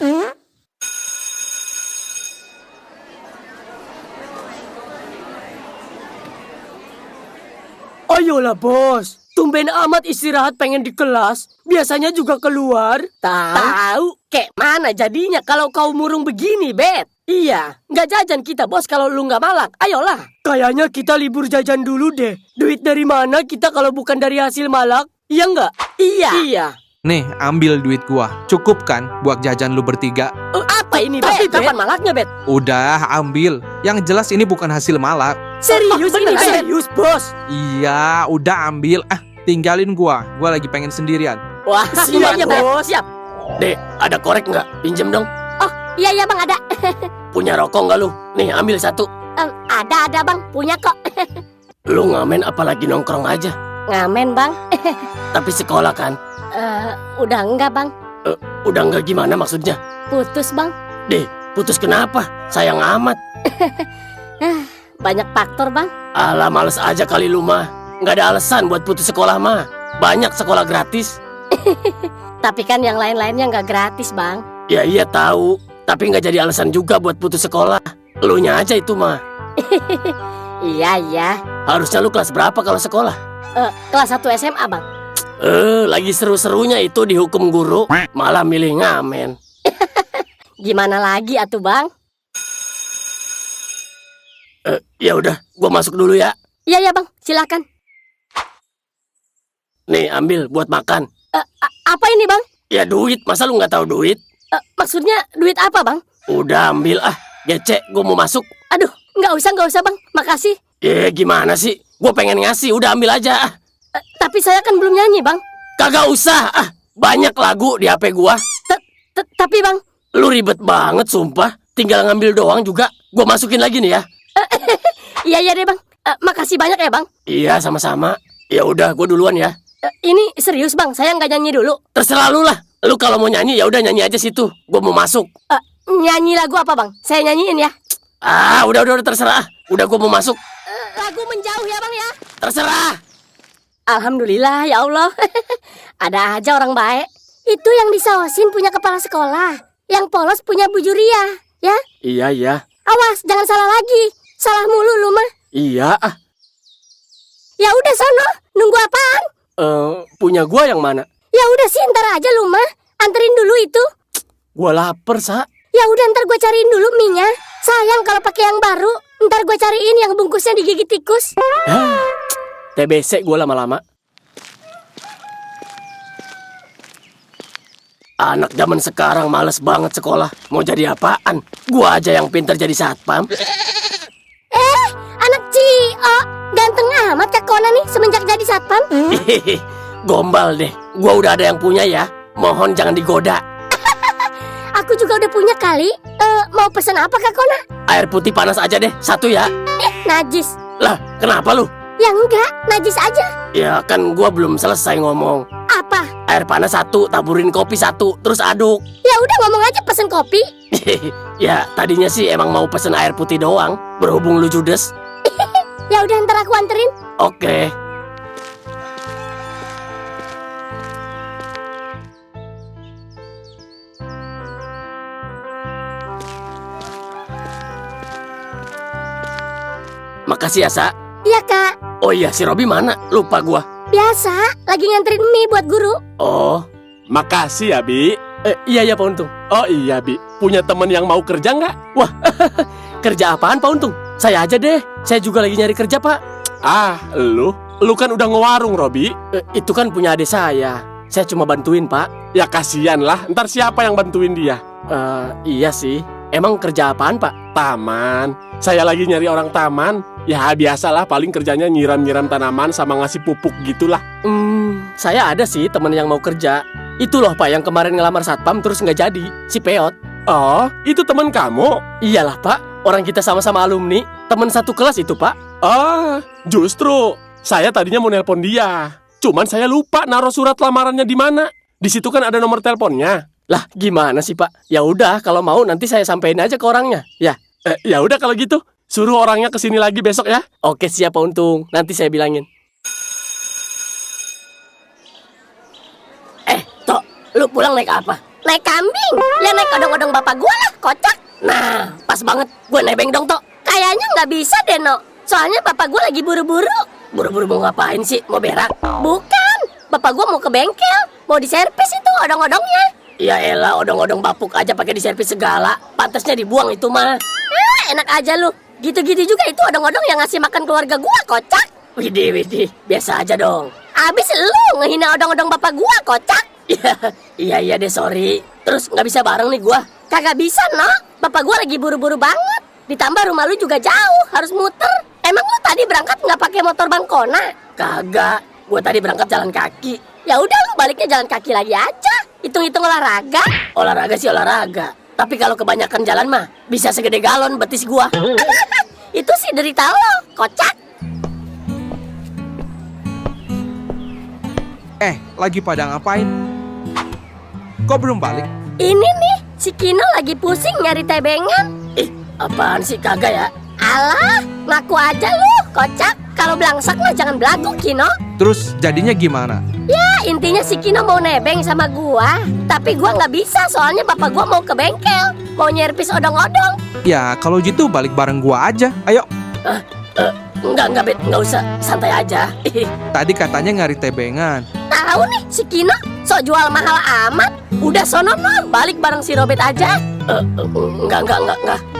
Ayolah bos, tumben amat istirahat pengen di kelas. Biasanya juga keluar. Tahu? Kayak mana jadinya kalau kau murung begini, Bet? Iya, Nggak jajan kita, bos, kalau lu nggak malak. Ayolah. kayaknya kita libur jajan dulu deh. Duit dari mana kita kalau bukan dari hasil malak? Iya nggak? Iya. Nih, ambil duit gua. Cukup kan buat jajan lu bertiga? Apa ini, Tapi, Bet? Kapan malaknya, Bet? Udah, ambil. Yang jelas ini bukan hasil malak. Serius ini, Bet? Serius bos. Iya, udah ambil. Tinggalin gua. Gua lagi pengen sendirian. Wah, Siap, iya, Bet. bos. Siap. Dek, ada korek nggak? Pinjem dong. Oh, iya Bang, ada. Punya rokok nggak lu? Nih, ambil satu. Ada Bang, punya kok. Lu ngamen apalagi nongkrong aja. Ngamen Bang. Tapi sekolah kan? Udah enggak Bang. Udah nggak gimana maksudnya? Putus Bang. Deh, putus kenapa? Sayang amat. Banyak faktor Bang. Alah, males aja kali lu mah. Nggak ada alasan buat putus sekolah mah. Banyak sekolah gratis. Tapi kan yang lain-lainnya nggak gratis Bang. Ya iya tahu. Tapi nggak jadi alasan juga buat putus sekolah. Elunya aja itu mah. Iya. Harusnya lu kelas berapa kalau sekolah? Kelas 1 SMA Bang. Lagi seru-serunya itu dihukum guru. Malah milih ngamen. Gimana lagi atuh Bang? Ya udah, gua masuk dulu ya. Iya Bang, silakan. Nih, ambil buat makan. Apa ini Bang? Ya duit, masa lu nggak tahu duit? Maksudnya duit apa Bang? Udah ambil gecek, gua mau masuk. Aduh, nggak usah Bang, makasih. Gimana sih? Gua pengen ngasih, udah ambil aja. Tapi saya kan belum nyanyi Bang. Kagak usah, banyak lagu di HP gua. Tapi Bang, Lu ribet banget, sumpah. Tinggal ngambil doang juga. Gua masukin lagi nih ya. iya deh Bang. Makasih banyak ya Bang. Iya, sama-sama. Ya udah, gua duluan ya. Ini serius Bang, saya nggak nyanyi dulu. Terserah lu lah. Lu kalau mau nyanyi ya udah nyanyi aja situ. Gua mau masuk. Nyanyi lagu apa Bang? Saya nyanyiin ya. Udah terserah. Udah gua mau masuk. Lagu Menjauh ya Bang ya. Terserah. Alhamdulillah ya Allah. Ada aja orang baik. Itu yang disawasin punya kepala sekolah, yang polos punya Bu Juria, ya? Iya. Awas, jangan salah lagi. Salah mulu lu mah. Iya. Ya udah sono, nunggu apaan? Punya gua yang mana? Ya udah sih, ntar aja lu mah. Anterin dulu itu. Gua lapar, Sa. Ya udah ntar gue cariin dulu mie-nya. Sayang kalau pakai yang baru. Ntar gue cariin yang bungkusnya digigit tikus. TBC gua lama-lama. Anak zaman sekarang males banget sekolah. Mau jadi apaan? Gua aja yang pintar jadi satpam. Anak Cio, ganteng amat Kak Kona nih semenjak jadi satpam. Gombal deh. Gua udah ada yang punya ya. Mohon jangan digoda. Aku juga udah punya kali. Mau pesen apa Kak Kona? Air putih panas aja deh. 1 ya. Najis. Lah, kenapa lu? Ya enggak, najis aja. Ya kan gua belum selesai ngomong. Apa? Air panas 1, taburin kopi 1, terus aduk. Ya udah ngomong aja pesen kopi. Ya, tadinya sih emang mau pesen air putih doang. Berhubung lu judes. Ya udah ntar aku anterin. Oke. Makasih ya, Sa. Iya Kak. Oh iya, si Robi mana? Lupa gua. Biasa, lagi nganterin mie buat guru. Oh, Makasih ya, Bi. iya Pak Untung. Oh iya, Bi. Punya temen yang mau kerja nggak? Wah, kerja apaan Pak Untung? Saya aja deh. Saya juga lagi nyari kerja, Pak. Ah, lu kan udah ngewarung, Robi. Itu kan punya adik saya. Saya cuma bantuin, Pak. Ya kasihan lah, ntar siapa yang bantuin dia? Iya sih. Emang kerja apaan, Pak? Taman. Saya lagi nyari orang taman. Ya biasalah, paling kerjanya nyiram-nyiram tanaman sama ngasih pupuk gitulah. Saya ada sih temen yang mau kerja. Itu loh Pak yang kemarin ngelamar satpam terus nggak jadi. Si Peot. Oh, itu teman kamu? Iyalah Pak. Orang kita sama-sama alumni. Temen satu kelas itu Pak. Ah, justru saya tadinya mau nelpon dia. Cuman saya lupa naruh surat lamarannya di mana. Di situ kan ada nomor teleponnya. Lah gimana sih Pak? Ya udah kalau mau nanti saya sampein aja ke orangnya. Ya. Ya udah kalau gitu, suruh orangnya kesini lagi besok ya. Oke siap Pak Untung. Nanti saya bilangin. Tok, lu pulang naik apa? Naik kambing. Ya naik odong-odong bapak gua lah, kocak. Nah, pas banget. Gue nebeng dong, Tok. Kayaknya nggak bisa deh, No. Soalnya bapak gua lagi buru-buru. Buru-buru mau ngapain sih? Mau berak? Bukan. Bapak gua mau ke bengkel. Mau diservis itu odong-odongnya. Ya elah, odong-odong bapuk aja pakai diservis segala. Pantasnya dibuang itu mah. Enak aja lu. Gitu-gitu juga itu odong-odong yang ngasih makan keluarga gua, kocak. Widih, biasa aja dong. Abis lu ngehina odong-odong bapak gua, kocak. Iya deh, sorry. Terus nggak bisa bareng nih gua? Kagak bisa, No. Bapak gua lagi buru-buru banget. Ditambah rumah lu juga jauh, harus muter. Emang lu tadi berangkat nggak pakai motor Bangkona? Kagak. Gua tadi berangkat jalan kaki. Ya udah lu baliknya jalan kaki lagi aja. Hitung-hitung olahraga. Olahraga sih olahraga. Tapi kalau kebanyakan jalan mah bisa segede galon betis gua. Itu sih derita lo, kocak. Lagi pada ngapain? Kok belum balik? Ini nih, si Kino lagi pusing nyari tebengan. Apaan sih, kagak ya? Alah, ngaku aja lu, kocak. Kalau belangsak mah jangan belagu, Kino. Terus jadinya gimana? Ya, intinya si Kino mau nebeng sama gua. Tapi gua nggak bisa, soalnya bapak gua mau ke bengkel. Mau nyerpis odong-odong. Ya kalau gitu balik bareng gua aja. Ayo. Enggak, Bet. Enggak usah. Santai aja. Tadi katanya nyari tebengan. Tahu nih, si Kino sok jual mahal amat. Udah sono, no, balik bareng si Robert aja. Enggak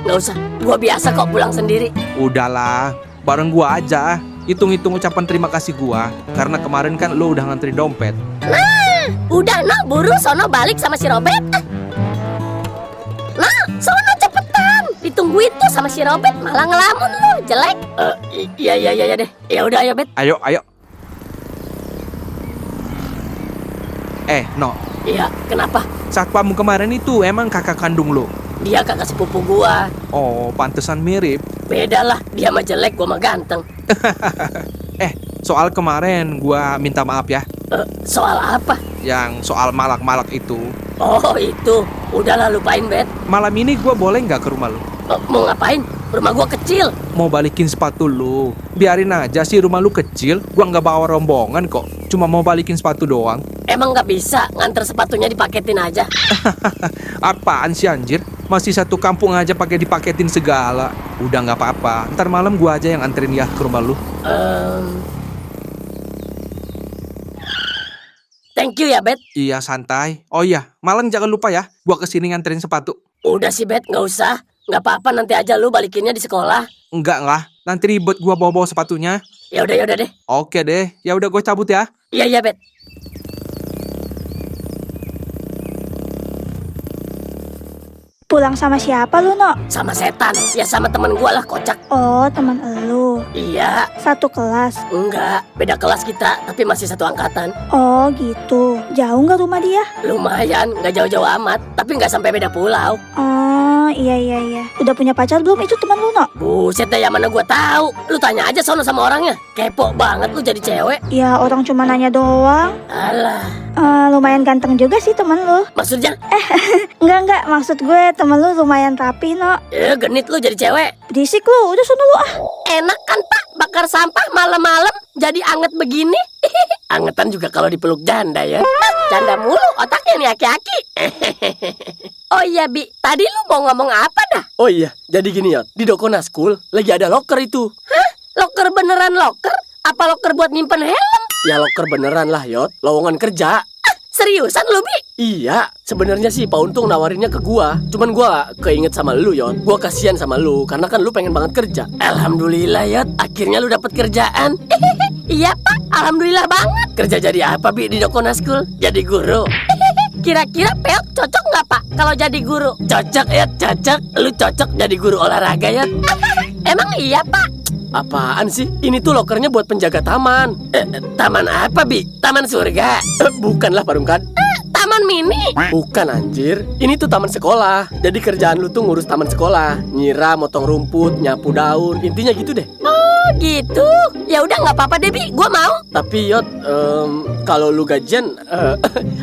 usah. Gua biasa kok pulang sendiri. Udahlah, bareng gua aja. Hitung-hitung ucapan terima kasih gua. Karena kemarin kan lo udah ngantri dompet. Nah, udah, no, buru sono balik sama si Robert. Nah, sono cepetan. Ditungguin tuh sama si Robert, malah ngelamun lu, jelek. Iya deh. Ya udah, ayo, Bet. Ayo. No. Iya, kenapa? Satpam kemarin itu emang kakak kandung lo? Dia kakak sepupu gua. Oh, pantesan mirip. Beda lah, dia mah jelek, gua mah ganteng. Soal kemarin gua minta maaf ya. Soal apa? Yang soal malak-malak itu. Oh, itu. Udahlah, lupain, Bet. Malam ini gua boleh nggak ke rumah lo? Mau ngapain? Rumah gua kecil. Mau balikin sepatu lu. Biarin aja sih rumah lu kecil. Gua nggak bawa rombongan kok. Cuma mau balikin sepatu doang. Emang nggak bisa nganter sepatunya dipaketin aja? Apaan sih anjir? Masih satu kampung aja pakai dipaketin segala. Udah nggak apa-apa. Ntar malam gua aja yang anterin ya ke rumah lu. Thank you ya, Bet. Iya, santai. Oh iya, Malang jangan lupa ya, gua kesini nganterin sepatu. Udah sih, Bet, nggak usah. Nggak apa-apa, nanti aja lu balikinnya di sekolah. Enggak lah, nanti ribet gua bawa-bawa sepatunya. Ya udah deh. Oke deh, ya udah gue cabut ya. Iya, Bet. Pulang sama siapa lu, No? Sama setan. Ya sama temen gua lah, kocak. Oh, teman elu. Iya, Satu kelas. enggak. Beda kelas kita, tapi masih satu angkatan. Oh, gitu. Jauh nggak rumah dia? Lumayan, nggak jauh-jauh amat. Tapi nggak sampai beda pulau. Oh, iya. Udah punya pacar belum itu teman lu, No? Buset deh, yang mana gua tahu. Lu tanya aja sono sama orangnya. Kepo banget lu jadi cewek. Ya, orang cuma nanya doang. Alah, Lumayan ganteng juga sih temen lu. maksudnya? Enggak. Maksud gue temen lu lumayan rapi, No. Genit lu jadi cewek. Berisik lu, udah sono lu ah. Enak kan, Pak? Bakar sampah malam-malam jadi anget begini. Angetan juga kalau dipeluk janda ya. Janda mulu otaknya nih aki-aki. Oh iya, Bi. Tadi lu mau ngomong apa dah? Oh iya, jadi gini ya, di Dokona School lagi ada locker itu. Loker beneran loker? Apa loker buat nyimpen helm? Ya locker beneran lah, Yot. Lowongan kerja. Seriusan lu, Bi? Iya, sebenarnya sih Pak Untung nawarinnya ke gua. Cuman gua keinget sama lu, Yot. Gua kasihan sama lu karena kan lu pengen banget kerja. Alhamdulillah, Yot. Akhirnya lu dapet kerjaan. Iya, Pak. Alhamdulillah banget. Kerja jadi apa, Bi, di Dokona School? Jadi guru. Kira-kira Peot cocok nggak, Pak, kalau jadi guru? Cocok, Yot, cocok. Lu cocok jadi guru olahraga, Yot. Emang iya, Pak? Apaan sih? Ini tuh lokernya buat penjaga taman. Taman apa, Bi? Taman surga? Bukanlah, Parungkan. Taman mini? Bukan, anjir. Ini tuh taman sekolah. Jadi kerjaan lu tuh ngurus taman sekolah. Nyiram, motong rumput, nyapu daun. Intinya gitu deh. Oh, gitu. Ya udah nggak apa-apa deh, Bi. Gua mau. Tapi, Yot, kalau lu gajian,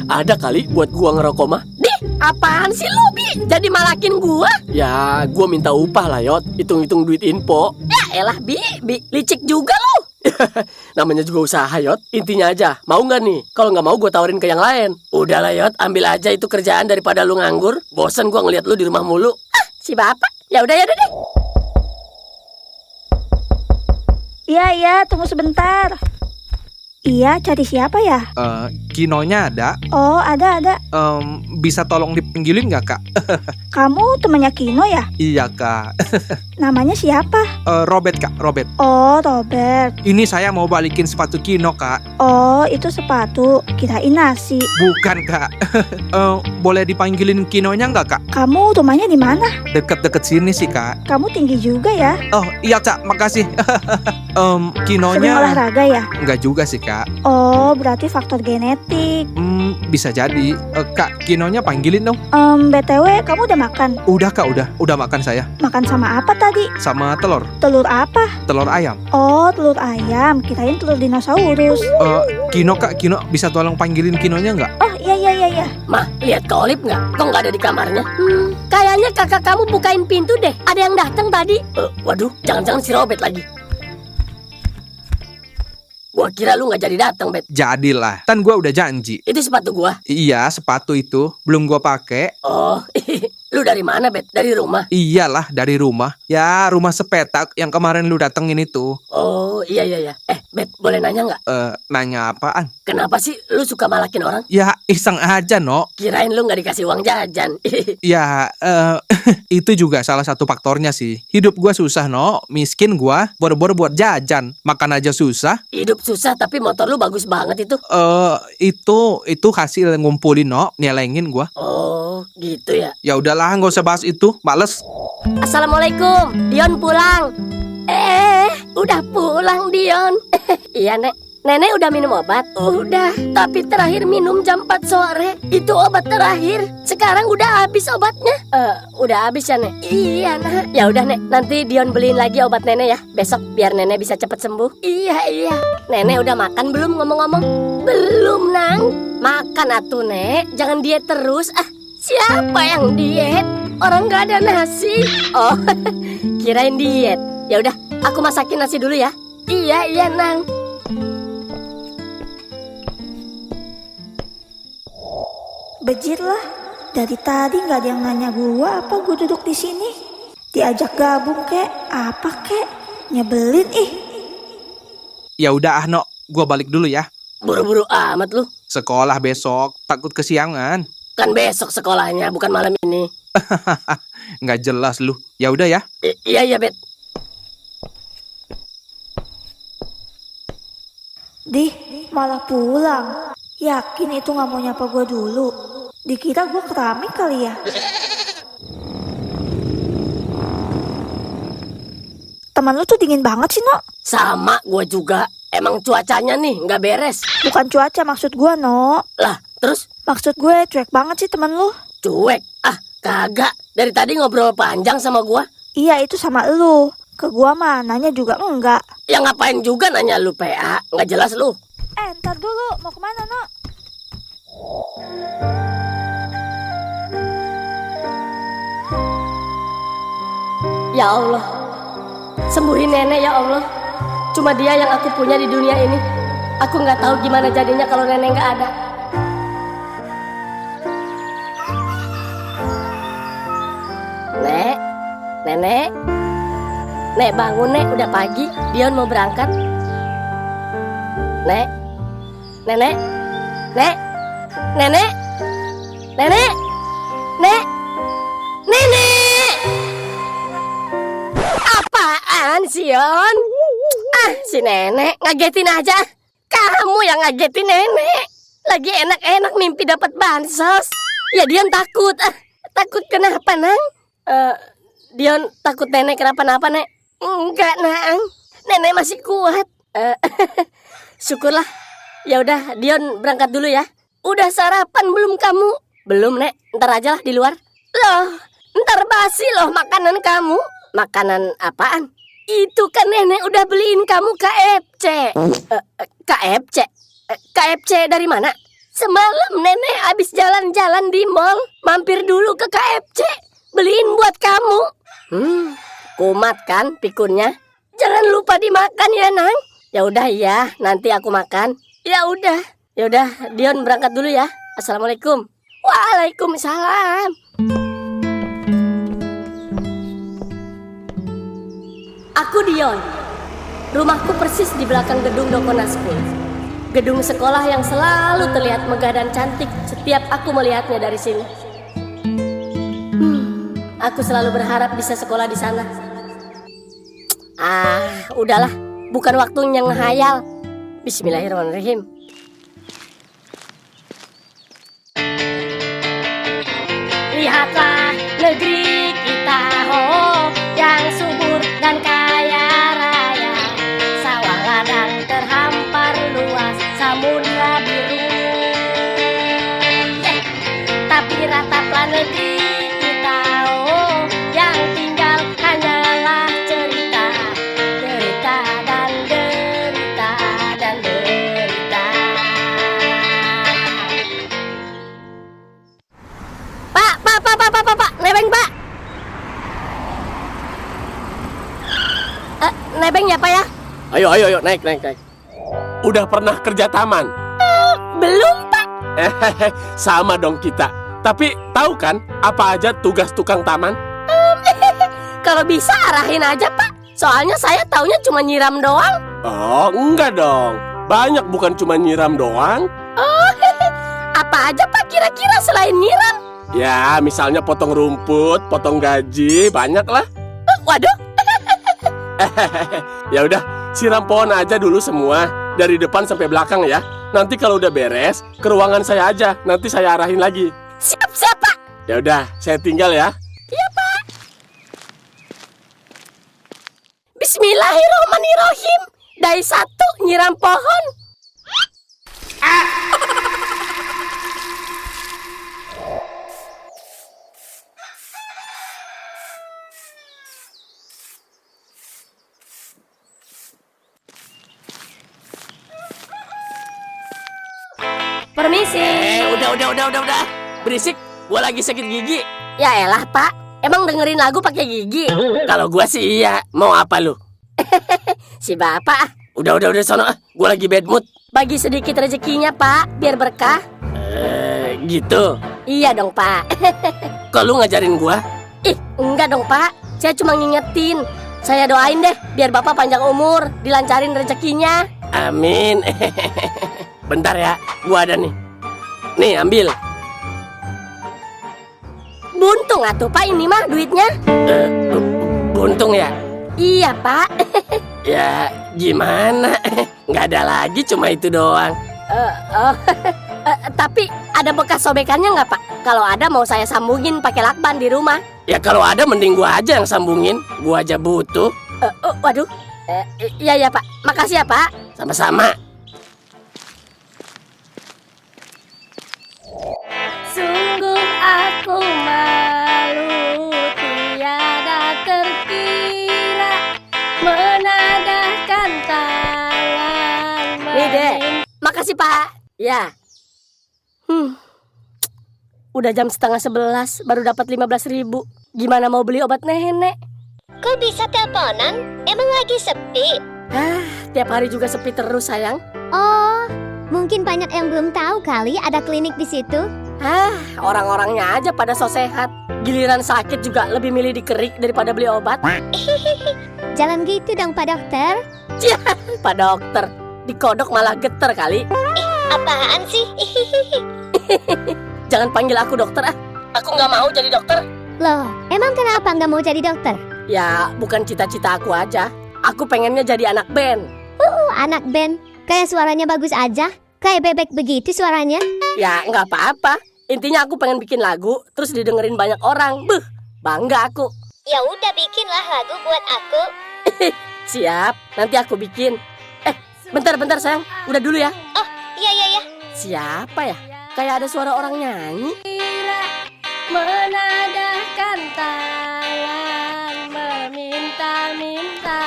ada kali buat gua ngerokok mah. Apaan sih lu, Bi? Jadi malakin gua? Ya, gua minta upah lah, Yot. Hitung-hitung duit info. Ya elah, Bi. Licik juga lu. Namanya juga usaha, Yot. Intinya aja, mau nggak nih? Kalau nggak mau, gua tawarin ke yang lain. Udahlah, Yot. Ambil aja itu kerjaan daripada lu nganggur. Bosan gua ngeliat lu di rumah mulu. Si bapak. Ya udah deh. Iya, tunggu sebentar. Iya, cari siapa ya? Kinonya ada. Oh, ada. Bisa tolong dipanggilin nggak, Kak? Kamu temannya Kino ya? Iya, Kak. Namanya siapa? Robert, Kak, Robert. Oh, Robert. Ini saya mau balikin sepatu Kino, Kak. Oh, itu sepatu. Kirain nasi. Bukan, Kak. Boleh dipanggilin Kinonya nggak, Kak? Kamu rumahnya di mana? Deket-deket sini sih, Kak. Kamu tinggi juga ya? Oh, iya, Kak. Makasih. Sering Kinonya olahraga ya? nggak juga sih, Kak. Oh, berarti faktor genetik. Bisa jadi. Kak, Kinonya panggilin dong. BTW, kamu udah makan? Udah, Kak, udah makan saya. Makan sama apa tadi? Sama telur Telur apa? ayam. Oh, telur ayam. Kirain telur dinosaurus. Kino, Kak, Kino bisa tolong panggilin Kinonya nggak? Oh, iya. Mah, lihat ke Olip nggak? Kok nggak ada di kamarnya? Kayaknya kakak kamu bukain pintu deh. Ada yang datang tadi. Waduh, jangan-jangan si Robert lagi. Gua kira lu nggak jadi datang, Bet. Jadilah, kan gua udah janji. Itu sepatu gua. Iya, sepatu itu belum gua pakai. Oh, lu dari mana, Bet? Dari rumah? Iyalah, dari rumah. Ya, rumah sepetak yang kemarin lu datengin itu. Oh, iya. Bet, boleh nanya nggak? Nanya apaan? Kenapa sih lu suka malakin orang? Ya, iseng aja, no. Kirain lu nggak dikasih uang jajan. Ya, itu juga salah satu faktornya sih. Hidup gua susah, no. Miskin gua, bor-bor buat jajan. Makan aja susah. Hidup susah tapi motor lu bagus banget itu. Itu hasil ngumpulin, no. Nyelengin gua. Oh, gitu ya. Ya udahlah, nggak usah bahas itu. Males. Assalamualaikum, Dion pulang. Udah pulang Dion. Iya, Nek. Nenek udah minum obat? Udah, tapi terakhir minum jam 4 sore. Itu obat terakhir. Sekarang udah habis obatnya. Udah habis ya, Nek? Iya, Nak. Ya udah, Nek. Nanti Dion beliin lagi obat Nenek ya. Besok biar Nenek bisa cepet sembuh. Iya. Nenek udah makan belum ngomong-ngomong? Belum, Nang. Makan atuh, Nek. Jangan diet terus. Siapa yang diet? Orang gak ada nasi. Oh, kirain diet. Ya udah, aku masakin nasi dulu ya. Iya, Nang. Bejir lah. Dari tadi nggak ada yang nanya gua apa gua duduk di sini. Diajak gabung kek, apa kek? Nyebelin ih. Ya udah, no. Gua balik dulu ya. Buru-buru amat lu. Sekolah besok, takut kesiangan. Kan besok sekolahnya, bukan malam ini. Nggak jelas lu. Ya udah ya. Iya, Bet. Dih, malah pulang. Yakin itu nggak mau nyapa gue dulu? Dikira gue keramik kali ya? Teman lu tuh dingin banget sih, No. Sama gue juga. Emang cuacanya nih nggak beres. Bukan cuaca maksud gue, No. Lah, terus Maksud gue cuek banget sih teman lu. cuek. Ah, kagak. Dari tadi ngobrol panjang sama gue. Iya, itu sama lu. Ke gue mah nanya juga enggak. Ya ngapain juga nanya lu PA. Nggak jelas lu. Ntar dulu. Mau kemana, No? Ya Allah, sembuhin nenek ya Allah. Cuma dia yang aku punya di dunia ini. Aku nggak tahu gimana jadinya kalau nenek nggak ada. Nenek, Nek bangun Nek, udah pagi. Dion mau berangkat. Nenek, Nenek, Nenek, Nenek. Apaan sih, Yon? Ah, si nenek ngagetin aja. Kamu yang ngagetin nenek. Lagi enak-enak mimpi dapat bansos. Ya Dion takut. Takut kenapa, Nang? Dion takut nenek kenapa-napa, Nek? Enggak, Nang. Nenek masih kuat. Syukurlah. Ya udah, Dion berangkat dulu ya. Udah sarapan belum kamu? Belum, Nek. Ntar aja lah di luar. Loh, ntar basi loh makanan kamu. Makanan apaan? Itu kan nenek udah beliin kamu KFC. KFC? KFC dari mana? Semalam nenek habis jalan-jalan di mall, mampir dulu ke KFC. Beliin buat kamu. Kumat kan pikunnya? Jangan lupa dimakan ya, Nang. Ya udah ya, nanti aku makan. Ya udah, Dion berangkat dulu ya. Assalamualaikum. Waalaikumsalam. Aku Dion. Rumahku persis di belakang gedung Dokona School. Gedung sekolah yang selalu terlihat megah dan cantik setiap aku melihatnya dari sini. Aku selalu berharap bisa sekolah di sana. Udahlah, bukan waktunya ngehayal. Bismillahirrahmanirrahim. Lihatlah negeri kita, yang subur dan kaya raya. Sawah ladang terhampar luas, samudra biru. Tapi rataplah negeri kita, yang tinggal hanyalah cerita, derita dan derita dan derita. Pak, nebeng Pak. Nebeng ya Pak ya? Ayo, naik. Udah pernah kerja taman? Belum Pak. Sama dong kita. Tapi tahu kan apa aja tugas tukang taman? Kalau bisa arahin aja Pak. Soalnya saya taunya cuma nyiram doang. Oh, enggak dong. Banyak, bukan cuma nyiram doang. Oh, apa aja Pak kira-kira selain nyiram? Ya, misalnya potong rumput, potong gaji, banyak lah. Waduh. Ya udah, siram pohon aja dulu semua, dari depan sampai belakang ya. Nanti kalau udah beres, ke ruangan saya aja. Nanti saya arahin lagi. Siap Pak. Ya udah, saya tinggal ya. Iya Pak. Bismillahirrahmanirrahim. Dari satu nyiram pohon. Permisi. Udah. Berisik, gua lagi sakit gigi. Ya elah Pak, emang dengerin lagu pakai gigi? Kalau gua sih iya, mau apa lu? Si Bapak. Udah sono, gua lagi bad mood. Bagi sedikit rezekinya Pak, biar berkah. Gitu. Iya dong Pak. Kok lu ngajarin gua? Ih, enggak dong Pak. Saya cuma ngingetin. Saya doain deh, biar Bapak panjang umur, dilancarin rezekinya. Amin. bentar ya, gua ada nih. Nih, ambil. Buntung atuh Pak ini mah duitnya. Buntung ya? Iya Pak. Ya, gimana? Nggak ada lagi, cuma itu doang. Tapi ada bekas sobekannya nggak Pak? Kalau ada mau saya sambungin pakai lakban di rumah. Ya kalau ada mending gua aja yang sambungin. Gua aja butuh. Waduh. Iya ya Pak. Makasih ya Pak. Sama-sama. Sungguh aku malu tiada terkira menadahkan tangan. Nih, Dek. Makasih Pak. Ya. Udah jam 10:30 baru dapat 15.000. Gimana mau beli obat nenek? Kok bisa teleponan? Emang lagi sepi? Tiap hari juga sepi terus sayang. Oh, mungkin banyak yang belum tahu kali ada klinik di situ. Orang-orangnya aja pada so sehat. Giliran sakit juga lebih milih dikerik daripada beli obat. Jangan gitu dong Pak Dokter. Pak dokter, dikodok malah geter kali. Apaan sih? Jangan panggil aku dokter ah. Aku nggak mau jadi dokter. Loh, emang kenapa nggak mau jadi dokter? Ya, bukan cita-cita aku aja. Aku pengennya jadi anak band. Anak band, kayak suaranya bagus aja. Kayak bebek begitu suaranya. Ya, nggak apa-apa. Intinya aku pengen bikin lagu, terus didengerin banyak orang. Bangga aku. Ya udah bikinlah lagu buat aku. Siap, nanti aku bikin. Bentar sayang, udah dulu ya. Oh, iya. Siapa ya? Kayak ada suara orang nyanyi. Menadahkan tangan meminta-minta.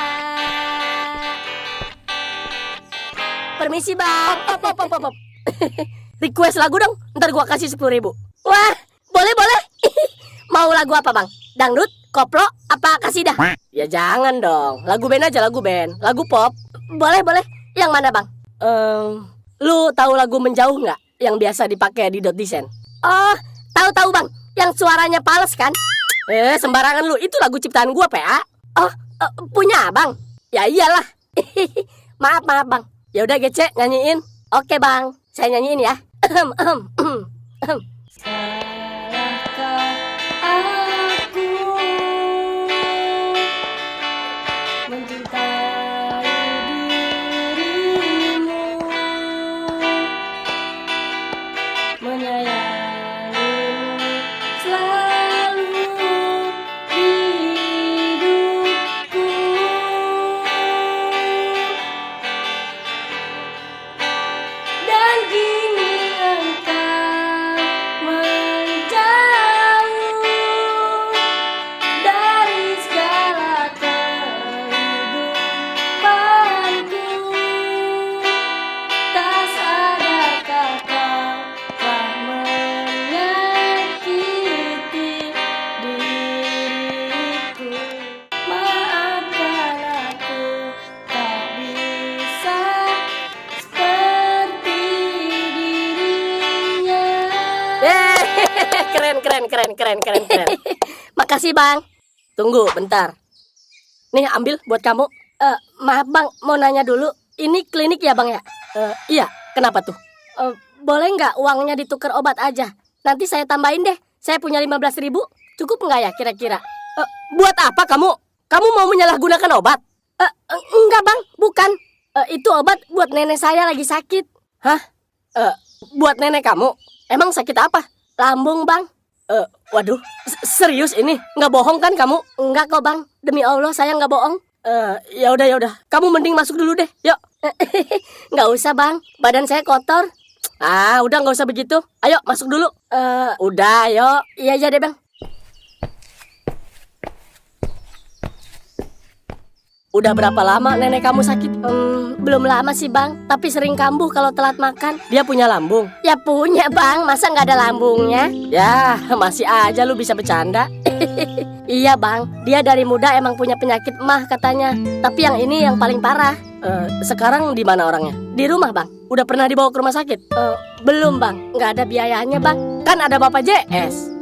Permisi bang. Op. Request lagu dong, ntar gua kasih 10.000. Wah, boleh. Mau lagu apa bang? Dangdut, koplo, apa kasidah? Ya jangan dong, lagu band aja, lagu band. Lagu pop. Boleh. Yang mana bang? Lu tahu lagu Menjauh nggak? Yang biasa dipakai di Dot Design. Oh, tahu bang. Yang suaranya pales kan? Sembarangan lu, itu lagu ciptaan gua, PA. Oh, punya abang? Ya iyalah. Maaf bang. Ya udah Gece, nyanyiin. Oke bang, saya nyanyiin ya. Salahkah aku mencintai dirimu, menyayangimu selalu di hidupku, dan kini engkau menjauh dari segala kehidupanku. Tak sadarkah kau telah menyakiti diriku. Maafkan aku tak bisa seperti dirinya. Keren. Makasih bang. Tunggu bentar. Nih ambil buat kamu. Maaf bang, mau nanya dulu. Ini klinik ya bang ya? Iya, kenapa tuh? Boleh nggak uangnya ditukar obat aja? Nanti saya tambahin deh. Saya punya 15.000. Cukup nggak ya kira-kira? Buat apa kamu? Kamu mau menyalahgunakan obat? Enggak bang, bukan. Itu obat buat nenek saya lagi sakit. Hah? Buat nenek kamu? Emang sakit apa? Lambung bang. Waduh, serius ini? Nggak bohong kan kamu? Enggak kok bang. Demi Allah saya nggak bohong. Ya udah. Kamu mending masuk dulu deh. Yuk. Nggak usah bang. Badan saya kotor. Udah nggak usah begitu. Ayo masuk dulu. Udah, ayo. Iya deh bang. Udah berapa lama nenek kamu sakit? Belum lama sih bang. Tapi sering kambuh kalau telat makan. Dia punya lambung? Ya punya bang. Masa nggak ada lambungnya? Ya, masih aja lu bisa bercanda. Iya bang. Dia dari muda emang punya penyakit emah katanya. Tapi yang ini yang paling parah. Sekarang di mana orangnya? Di rumah bang. Udah pernah dibawa ke rumah sakit? Belum bang. Nggak ada biayanya bang. Kan ada Bapak JS.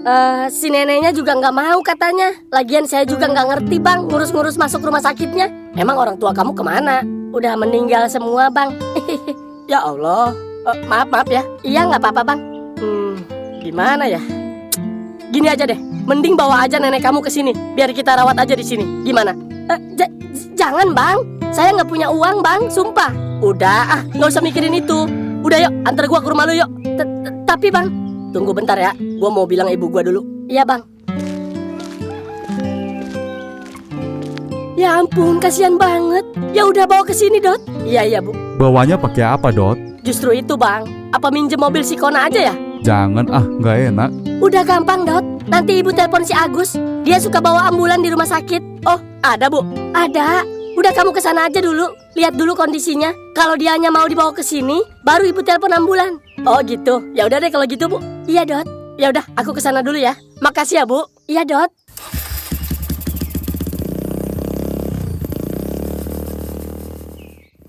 Si neneknya juga nggak mau katanya. Lagian saya juga nggak ngerti bang ngurus-ngurus masuk rumah sakitnya. Emang orang tua kamu kemana? Udah meninggal semua bang. Ya Allah, Maaf ya. Iya nggak apa-apa bang. Gimana ya? Gini aja deh. Mending bawa aja nenek kamu ke sini. Biar kita rawat aja di sini. Gimana? Jangan bang. Saya nggak punya uang bang. Sumpah. Udah nggak usah mikirin itu. Udah yuk, antar gua ke rumah lu yuk. Tapi bang, tunggu bentar ya. Gua mau bilang ibu gua dulu. Iya bang. Ya ampun, kasihan banget. Ya udah bawa ke sini, Dot. Iya, Bu. Bawanya pakai apa, Dot? Justru itu, Bang. Apa minjem mobil si Kona aja ya? Jangan nggak enak. Udah gampang, Dot. Nanti ibu telepon si Agus. Dia suka bawa ambulan di rumah sakit. Oh, ada, Bu? Ada. Udah kamu ke sana aja dulu. Lihat dulu kondisinya. Kalau dia hanya mau dibawa ke sini, baru ibu telepon ambulan. Oh, gitu. Ya udah deh kalau gitu, Bu. Iya, Dot. Ya udah, aku ke sana dulu ya. Makasih ya, Bu. Iya, Dot.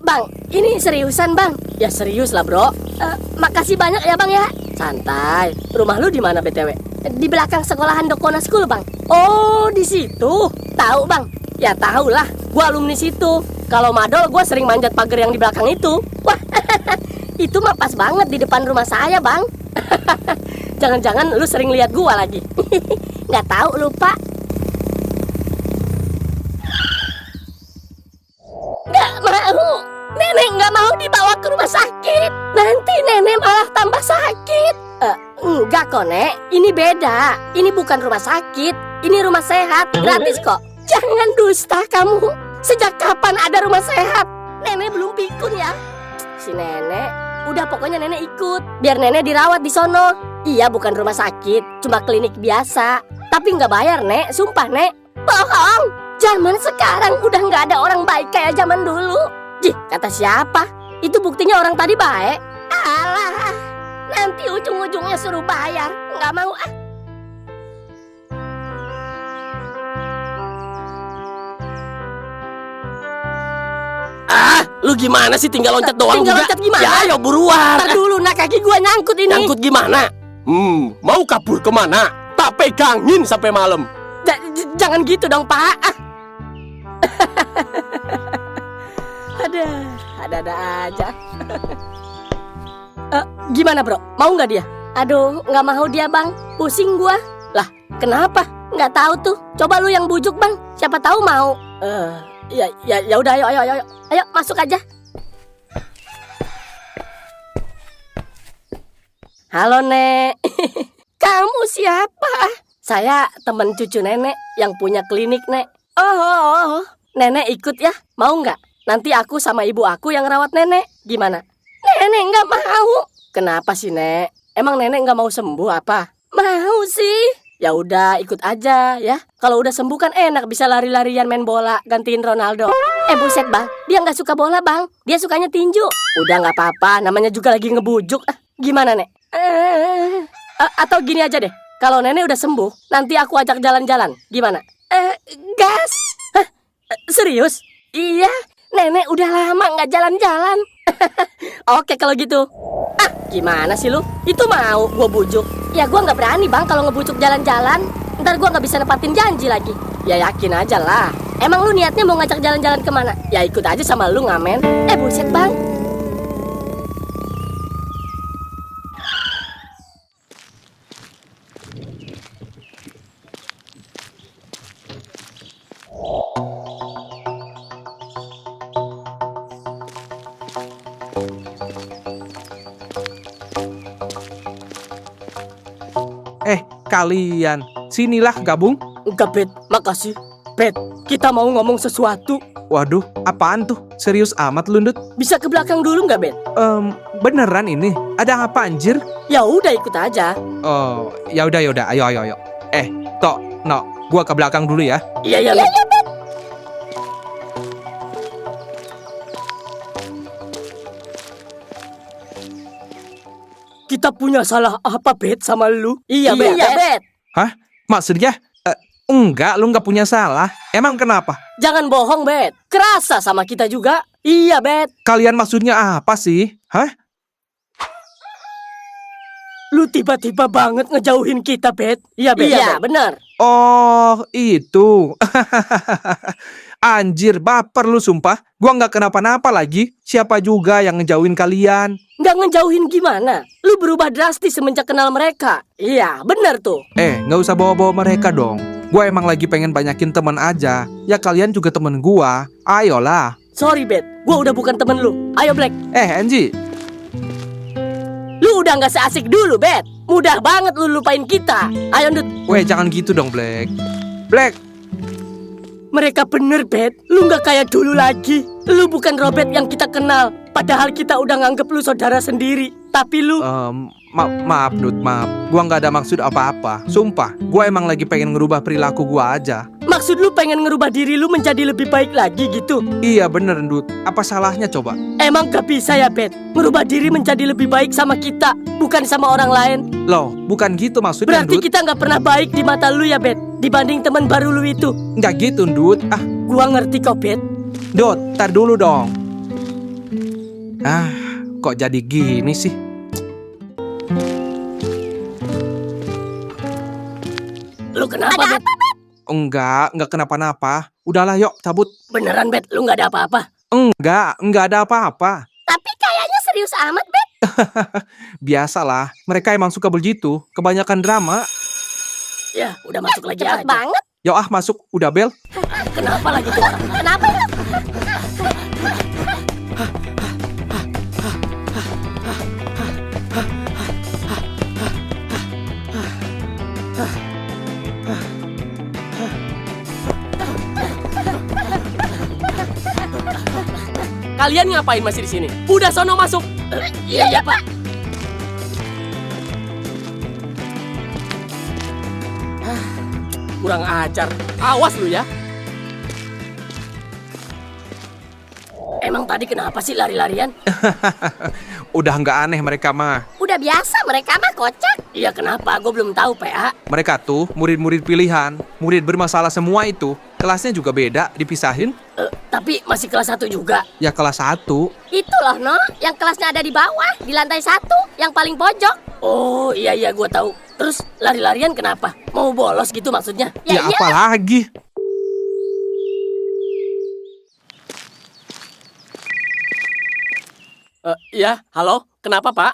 Bang, ini seriusan bang? Ya serius lah bro. Makasih banyak ya bang ya. Santai. Rumah lu di mana btw? Di belakang sekolahan Dokona School bang. Oh di situ. Tahu bang? Ya tahu lah. Gua alumni situ. Kalau madol gua sering manjat pagar yang di belakang itu. Wah, itu mah pas banget di depan rumah saya bang. Jangan-jangan lu sering lihat gua lagi. Nggak tahu lupa. Nggak mau. Nenek nggak mau dibawa ke rumah sakit. Nanti nenek malah tambah sakit. Enggak kok, Nek. Ini beda. Ini bukan rumah sakit. Ini rumah sehat. Gratis kok. Jangan dusta kamu. Sejak kapan ada rumah sehat? Nenek belum pikun ya. Si nenek. Udah pokoknya nenek ikut. Biar nenek dirawat di sono. Iya bukan rumah sakit. Cuma klinik biasa. Tapi nggak bayar, Nek. Sumpah, Nek. Bohong. Zaman sekarang udah nggak ada orang baik kayak zaman dulu. Jih, kata siapa? Itu buktinya orang tadi baik. Alah, nanti ujung-ujungnya suruh bayar. Nggak mau ah. Lu gimana sih tinggal loncat doang Tinggal juga? loncat gimana? Ya ayo buruan. Ntar dulu, nak kaki gua nyangkut ini. Nyangkut gimana? Mau kabur kemana? Tak pegangin sampai malam. Jangan gitu dong, Pak. Ada aja. Gimana bro? Mau nggak dia? Aduh, nggak mau dia bang. Pusing gua. Lah, kenapa? Nggak tahu tuh. Coba lu yang bujuk bang. Siapa tahu mau. Ya udah, ayo masuk aja. Halo Nek. Kamu siapa? Saya teman cucu nenek yang punya klinik Nek. Oh, nenek ikut ya? Mau nggak? Nanti aku sama ibu aku yang rawat nenek. Gimana? Nenek nggak mau. Kenapa sih Nek? Emang nenek nggak mau sembuh apa? Mau sih. Ya udah ikut aja ya. Kalau udah sembuh kan enak bisa lari-larian main bola gantiin Ronaldo. Buset bang, dia nggak suka bola bang. Dia sukanya tinju. Udah nggak apa-apa. Namanya juga lagi ngebujuk. Gimana Nek? Atau gini aja deh. Kalau nenek udah sembuh, nanti aku ajak jalan-jalan. Gimana? Gas. Hah? Serius? Iya. Nenek udah lama nggak jalan-jalan. Oke kalau gitu. Gimana sih lu? Itu mau gua bujuk. Ya gua nggak berani bang kalau ngebujuk jalan-jalan. Ntar gua nggak bisa nepatin janji lagi. Ya yakin aja lah. Emang lu niatnya mau ngajak jalan-jalan kemana? Ya ikut aja sama lu ngamen. Buset bang. Kalian, sinilah gabung. Enggak Bet, makasih. Bet, kita mau ngomong sesuatu. Waduh, apaan tuh? Serius amat lu, Ndut? Bisa ke belakang dulu nggak Bet? Beneran ini? Ada apa anjir? Ya udah ikut aja. Oh, ya udah, ayo. Tok, no, gua ke belakang dulu ya. Iya. Kita punya salah apa Bet sama lu? Iya Bet. Hah? Maksudnya? Enggak, lu nggak punya salah. Emang kenapa? Jangan bohong Bet. Kerasa sama kita juga. Iya Bet. Kalian maksudnya apa sih? Hah? Lu tiba-tiba banget ngejauhin kita Bet. Iya Bet. Iya benar. Oh, itu. Anjir, baper lu sumpah. Gua nggak kenapa-napa lagi. Siapa juga yang ngejauhin kalian? Nggak ngejauhin gimana? Lu berubah drastis semenjak kenal mereka. Iya, bener tuh. Nggak usah bawa-bawa mereka dong. Gua emang lagi pengen banyakin teman aja. Ya kalian juga temen gua. Ayolah. Sorry, Bet. Gua udah bukan temen lu. Ayo, Black. Anji. Lu udah nggak seasik dulu, Bet. Mudah banget lu lupain kita. Ayo, Ndut. Weh, jangan gitu dong, Black. Black. Mereka bener, Bet. Lu nggak kayak dulu lagi. Lu bukan Robert yang kita kenal. Padahal kita udah nganggep lu saudara sendiri. Tapi lu... Maaf, Nut, maaf. Gua nggak ada maksud apa-apa. Sumpah, gua emang lagi pengen ngerubah perilaku gua aja. Maksud lu pengen ngerubah diri lu menjadi lebih baik lagi gitu? Iya bener, Nut. Apa salahnya coba? Emang gak bisa ya, Bet? Ngerubah diri menjadi lebih baik sama kita, bukan sama orang lain. Loh, bukan gitu maksudnya, Berarti Ndut. kita nggak pernah baik di mata lu ya, Bet? Dibanding teman baru lu itu. Nggak gitu, Ndut. Gua ngerti kok, Bet. Dot, tar dulu dong. Kok jadi gini sih? Lu kenapa, Bet? Enggak kenapa-napa. Udahlah, yuk, cabut. Beneran, Bet? Lu nggak ada apa-apa? Enggak ada apa-apa. Tapi kayaknya serius amat, Bet. Biasalah, mereka emang suka begitu. Kebanyakan drama. Ya, udah masuk lagi Cepet aja. banget. Yuk masuk, udah bel. Kenapa lagi tuh orang? Kenapa ya? Kalian ngapain masih di sini? Udah sono masuk. Iya, Pak. Kurang ajar. Awas lu ya. Emang tadi kenapa sih lari-larian? Udah nggak aneh mereka mah. Udah biasa mereka mah kocak. Iya kenapa? Gue belum tahu, PA. Mereka tuh murid-murid pilihan. Murid bermasalah semua itu. Kelasnya juga beda, dipisahin. Tapi masih kelas 1 juga. Ya kelas 1. Itu loh, No. Yang kelasnya ada di bawah, di lantai 1, yang paling pojok. Oh, iya gue tahu. Terus lari-larian kenapa? Mau bolos gitu maksudnya? Ya apa lagi? Ya, halo. Kenapa, Pak?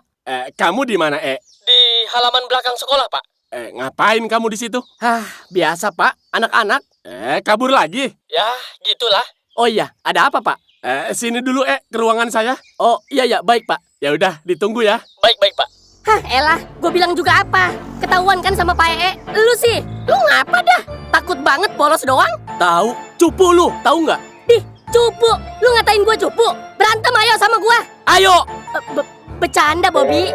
Kamu di mana, Di halaman belakang sekolah, Pak. Ngapain kamu di situ? Biasa, Pak. Anak-anak. Kabur lagi? Ya, gitulah. Oh iya, ada apa, Pak? Sini dulu, ke ruangan saya. Oh, iya, baik, Pak. Ya udah, ditunggu ya. Baik, Pak. Hah, elah, gue bilang juga apa? Ketahuan kan sama Pak Ee. Lu sih, lu ngapa dah? Takut banget bolos doang? Tahu, cupu lu, tahu nggak? Ih, cupu. Lu ngatain gue cupu. Berantem ayo sama gue. Ayo. Bercanda, Bobby.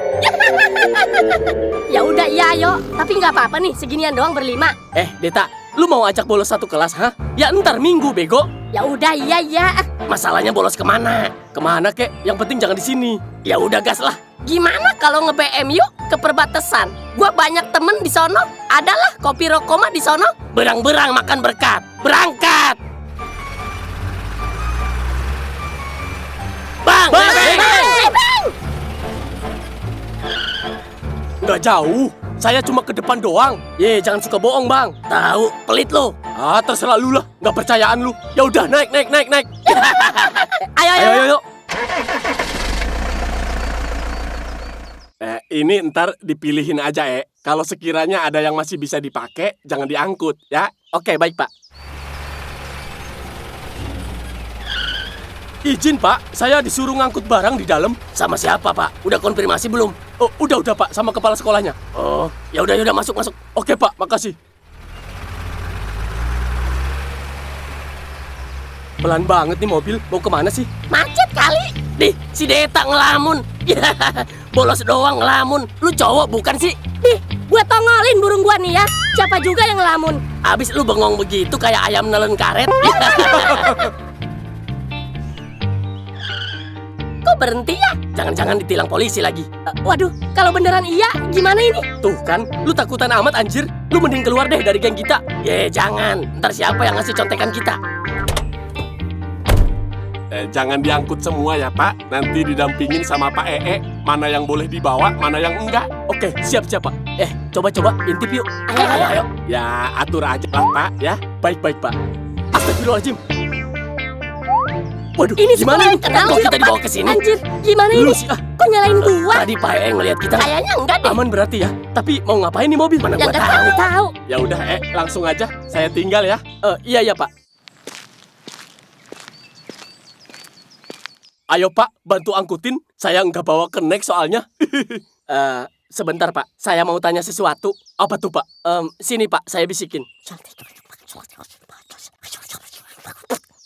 Ya udah, iya ayo. Tapi nggak apa-apa nih, seginian doang berlima. Deta, lu mau ajak bolos satu kelas, ha? Ya ntar minggu, bego. Ya udah, iya. Masalahnya bolos kemana? Kemana, kek? Yang penting jangan di sini. Ya udah, gas lah. Gimana kalau nge-BM yuk ke perbatasan? Gua banyak temen di sono. Adalah kopi Rokoma di sono. Berang-berang makan berkat. Berangkat. Bang! Nggak jauh. Saya cuma ke depan doang. Jangan suka bohong, Bang. Tahu, pelit lo. Terserah lu lah. Nggak percayaan lu. Ya udah, naik. Ayo. Ini ntar dipilihin aja, Kalau sekiranya ada yang masih bisa dipakai, jangan diangkut, ya. Oke, baik, Pak. Izin, Pak. Saya disuruh ngangkut barang di dalam. Sama siapa, Pak? Udah konfirmasi belum? Oh, udah, Pak. Sama kepala sekolahnya. Oh, ya udah, masuk. Oke, Pak. Makasih. Pelan banget nih mobil. Mau kemana sih? Macet kali. Nih, si Deta ngelamun. Ya, bolos doang ngelamun. Lu cowok bukan sih? Nih, gua tongolin burung gua nih ya. Siapa juga yang ngelamun? Abis lu bengong begitu kayak ayam nelen karet. Kok berhenti ya? Jangan-jangan ditilang polisi lagi. Waduh, kalau beneran iya, gimana ini? Tuh kan, lu takutan amat anjir. Lu mending keluar deh dari geng kita. Jangan. Ntar siapa yang ngasih contekan kita? Jangan diangkut semua ya, Pak. Nanti didampingin sama Pak Ee. Mana yang boleh dibawa, mana yang enggak. Oke, siap, Pak. Coba intip yuk. Ayo. Ya, atur aja lah, Pak, ya. Baik, Pak. Astagfirullahaladzim. Waduh, Ini gimana sekolah ini? kenal Kok kita Pak. dibawa ke sini? Anjir, gimana Lu ini? sih, ah. Kok nyalain gua? Tadi Pak E ngeliat kita. Kayaknya enggak deh. Aman berarti ya. Tapi mau ngapain nih mobil? Mana Yang gua nggak tahu. tahu. Ya udah, langsung aja. Saya tinggal ya. Iya Pak. Ayo Pak, bantu angkutin. Saya nggak bawa kenek soalnya. Sebentar Pak, saya mau tanya sesuatu. Apa tuh Pak? Sini Pak, saya bisikin.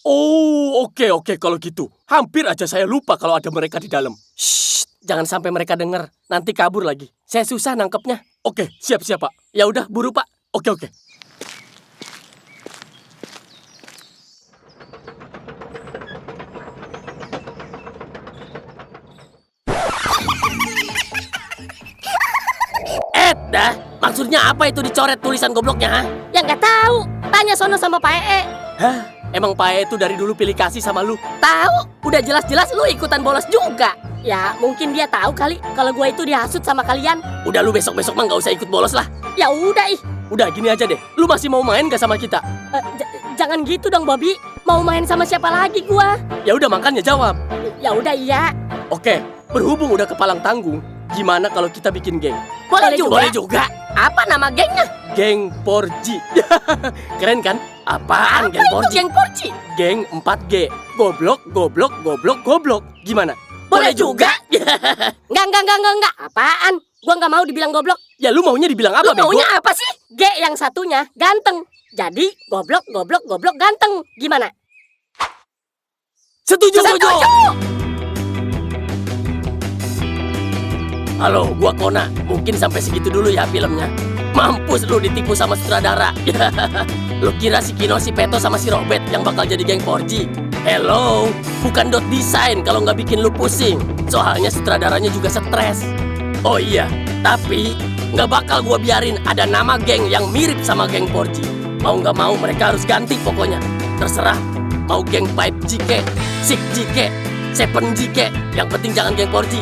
Oh, oke kalau gitu. Hampir aja saya lupa kalau ada mereka di dalam. Shh, jangan sampai mereka dengar. Nanti kabur lagi. Saya susah nangkepnya. Oke, siap Pak. Ya udah, buru Pak. Oke. Dah, maksudnya apa itu dicoret tulisan gobloknya, ha? Ya nggak tahu. Tanya sono sama Pak Ee. Hah? Emang Pak E itu dari dulu pilih kasih sama lu? Tahu? Udah jelas-jelas lu ikutan bolos juga. Ya mungkin dia tahu kali kalau gua itu dihasut sama kalian. Udah lu besok-besok mah nggak usah ikut bolos lah. Ya udah ih. Udah gini aja deh, lu masih mau main gak sama kita? Jangan gitu dong Bobby. Mau main sama siapa lagi gua? Ya udah makanya jawab. Ya udah iya. Oke, berhubung udah kepalang tanggung, gimana kalau kita bikin geng? Boleh juga. Boleh juga. Apa nama gengnya? Geng Porji. Keren kan? Apaan geng Apa itu Porji? geng Porji? Geng 4G. Goblok. Gimana? Boleh juga. Enggak. Apaan? Gua nggak mau dibilang goblok. Ya lu maunya dibilang apa, Lu maunya bego? apa sih? G yang satunya ganteng. Jadi goblok ganteng. Gimana? Setuju. Halo, gua Kona. Mungkin sampai segitu dulu ya filmnya. Mampus lu ditipu sama sutradara. Lu kira si Kino, si Peto sama si Robert yang bakal jadi geng 4G? Hello, bukan dot design kalau nggak bikin lu pusing. Soalnya sutradaranya juga stres. Oh iya, tapi nggak bakal gua biarin ada nama geng yang mirip sama geng 4G. Mau nggak mau mereka harus ganti pokoknya. Terserah. Mau geng 5G ke, 6G ke, 7G ke. Yang penting jangan geng 4G.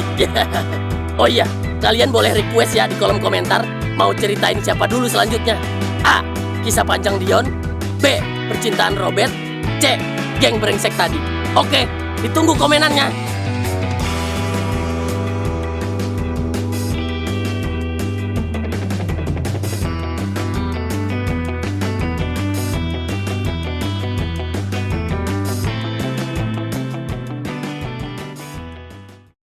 Oh iya, kalian boleh request ya di kolom komentar. Mau ceritain siapa dulu selanjutnya? A. Kisah panjang Dion. B. Percintaan Robert. C. Geng brengsek tadi. Oke, ditunggu komenannya.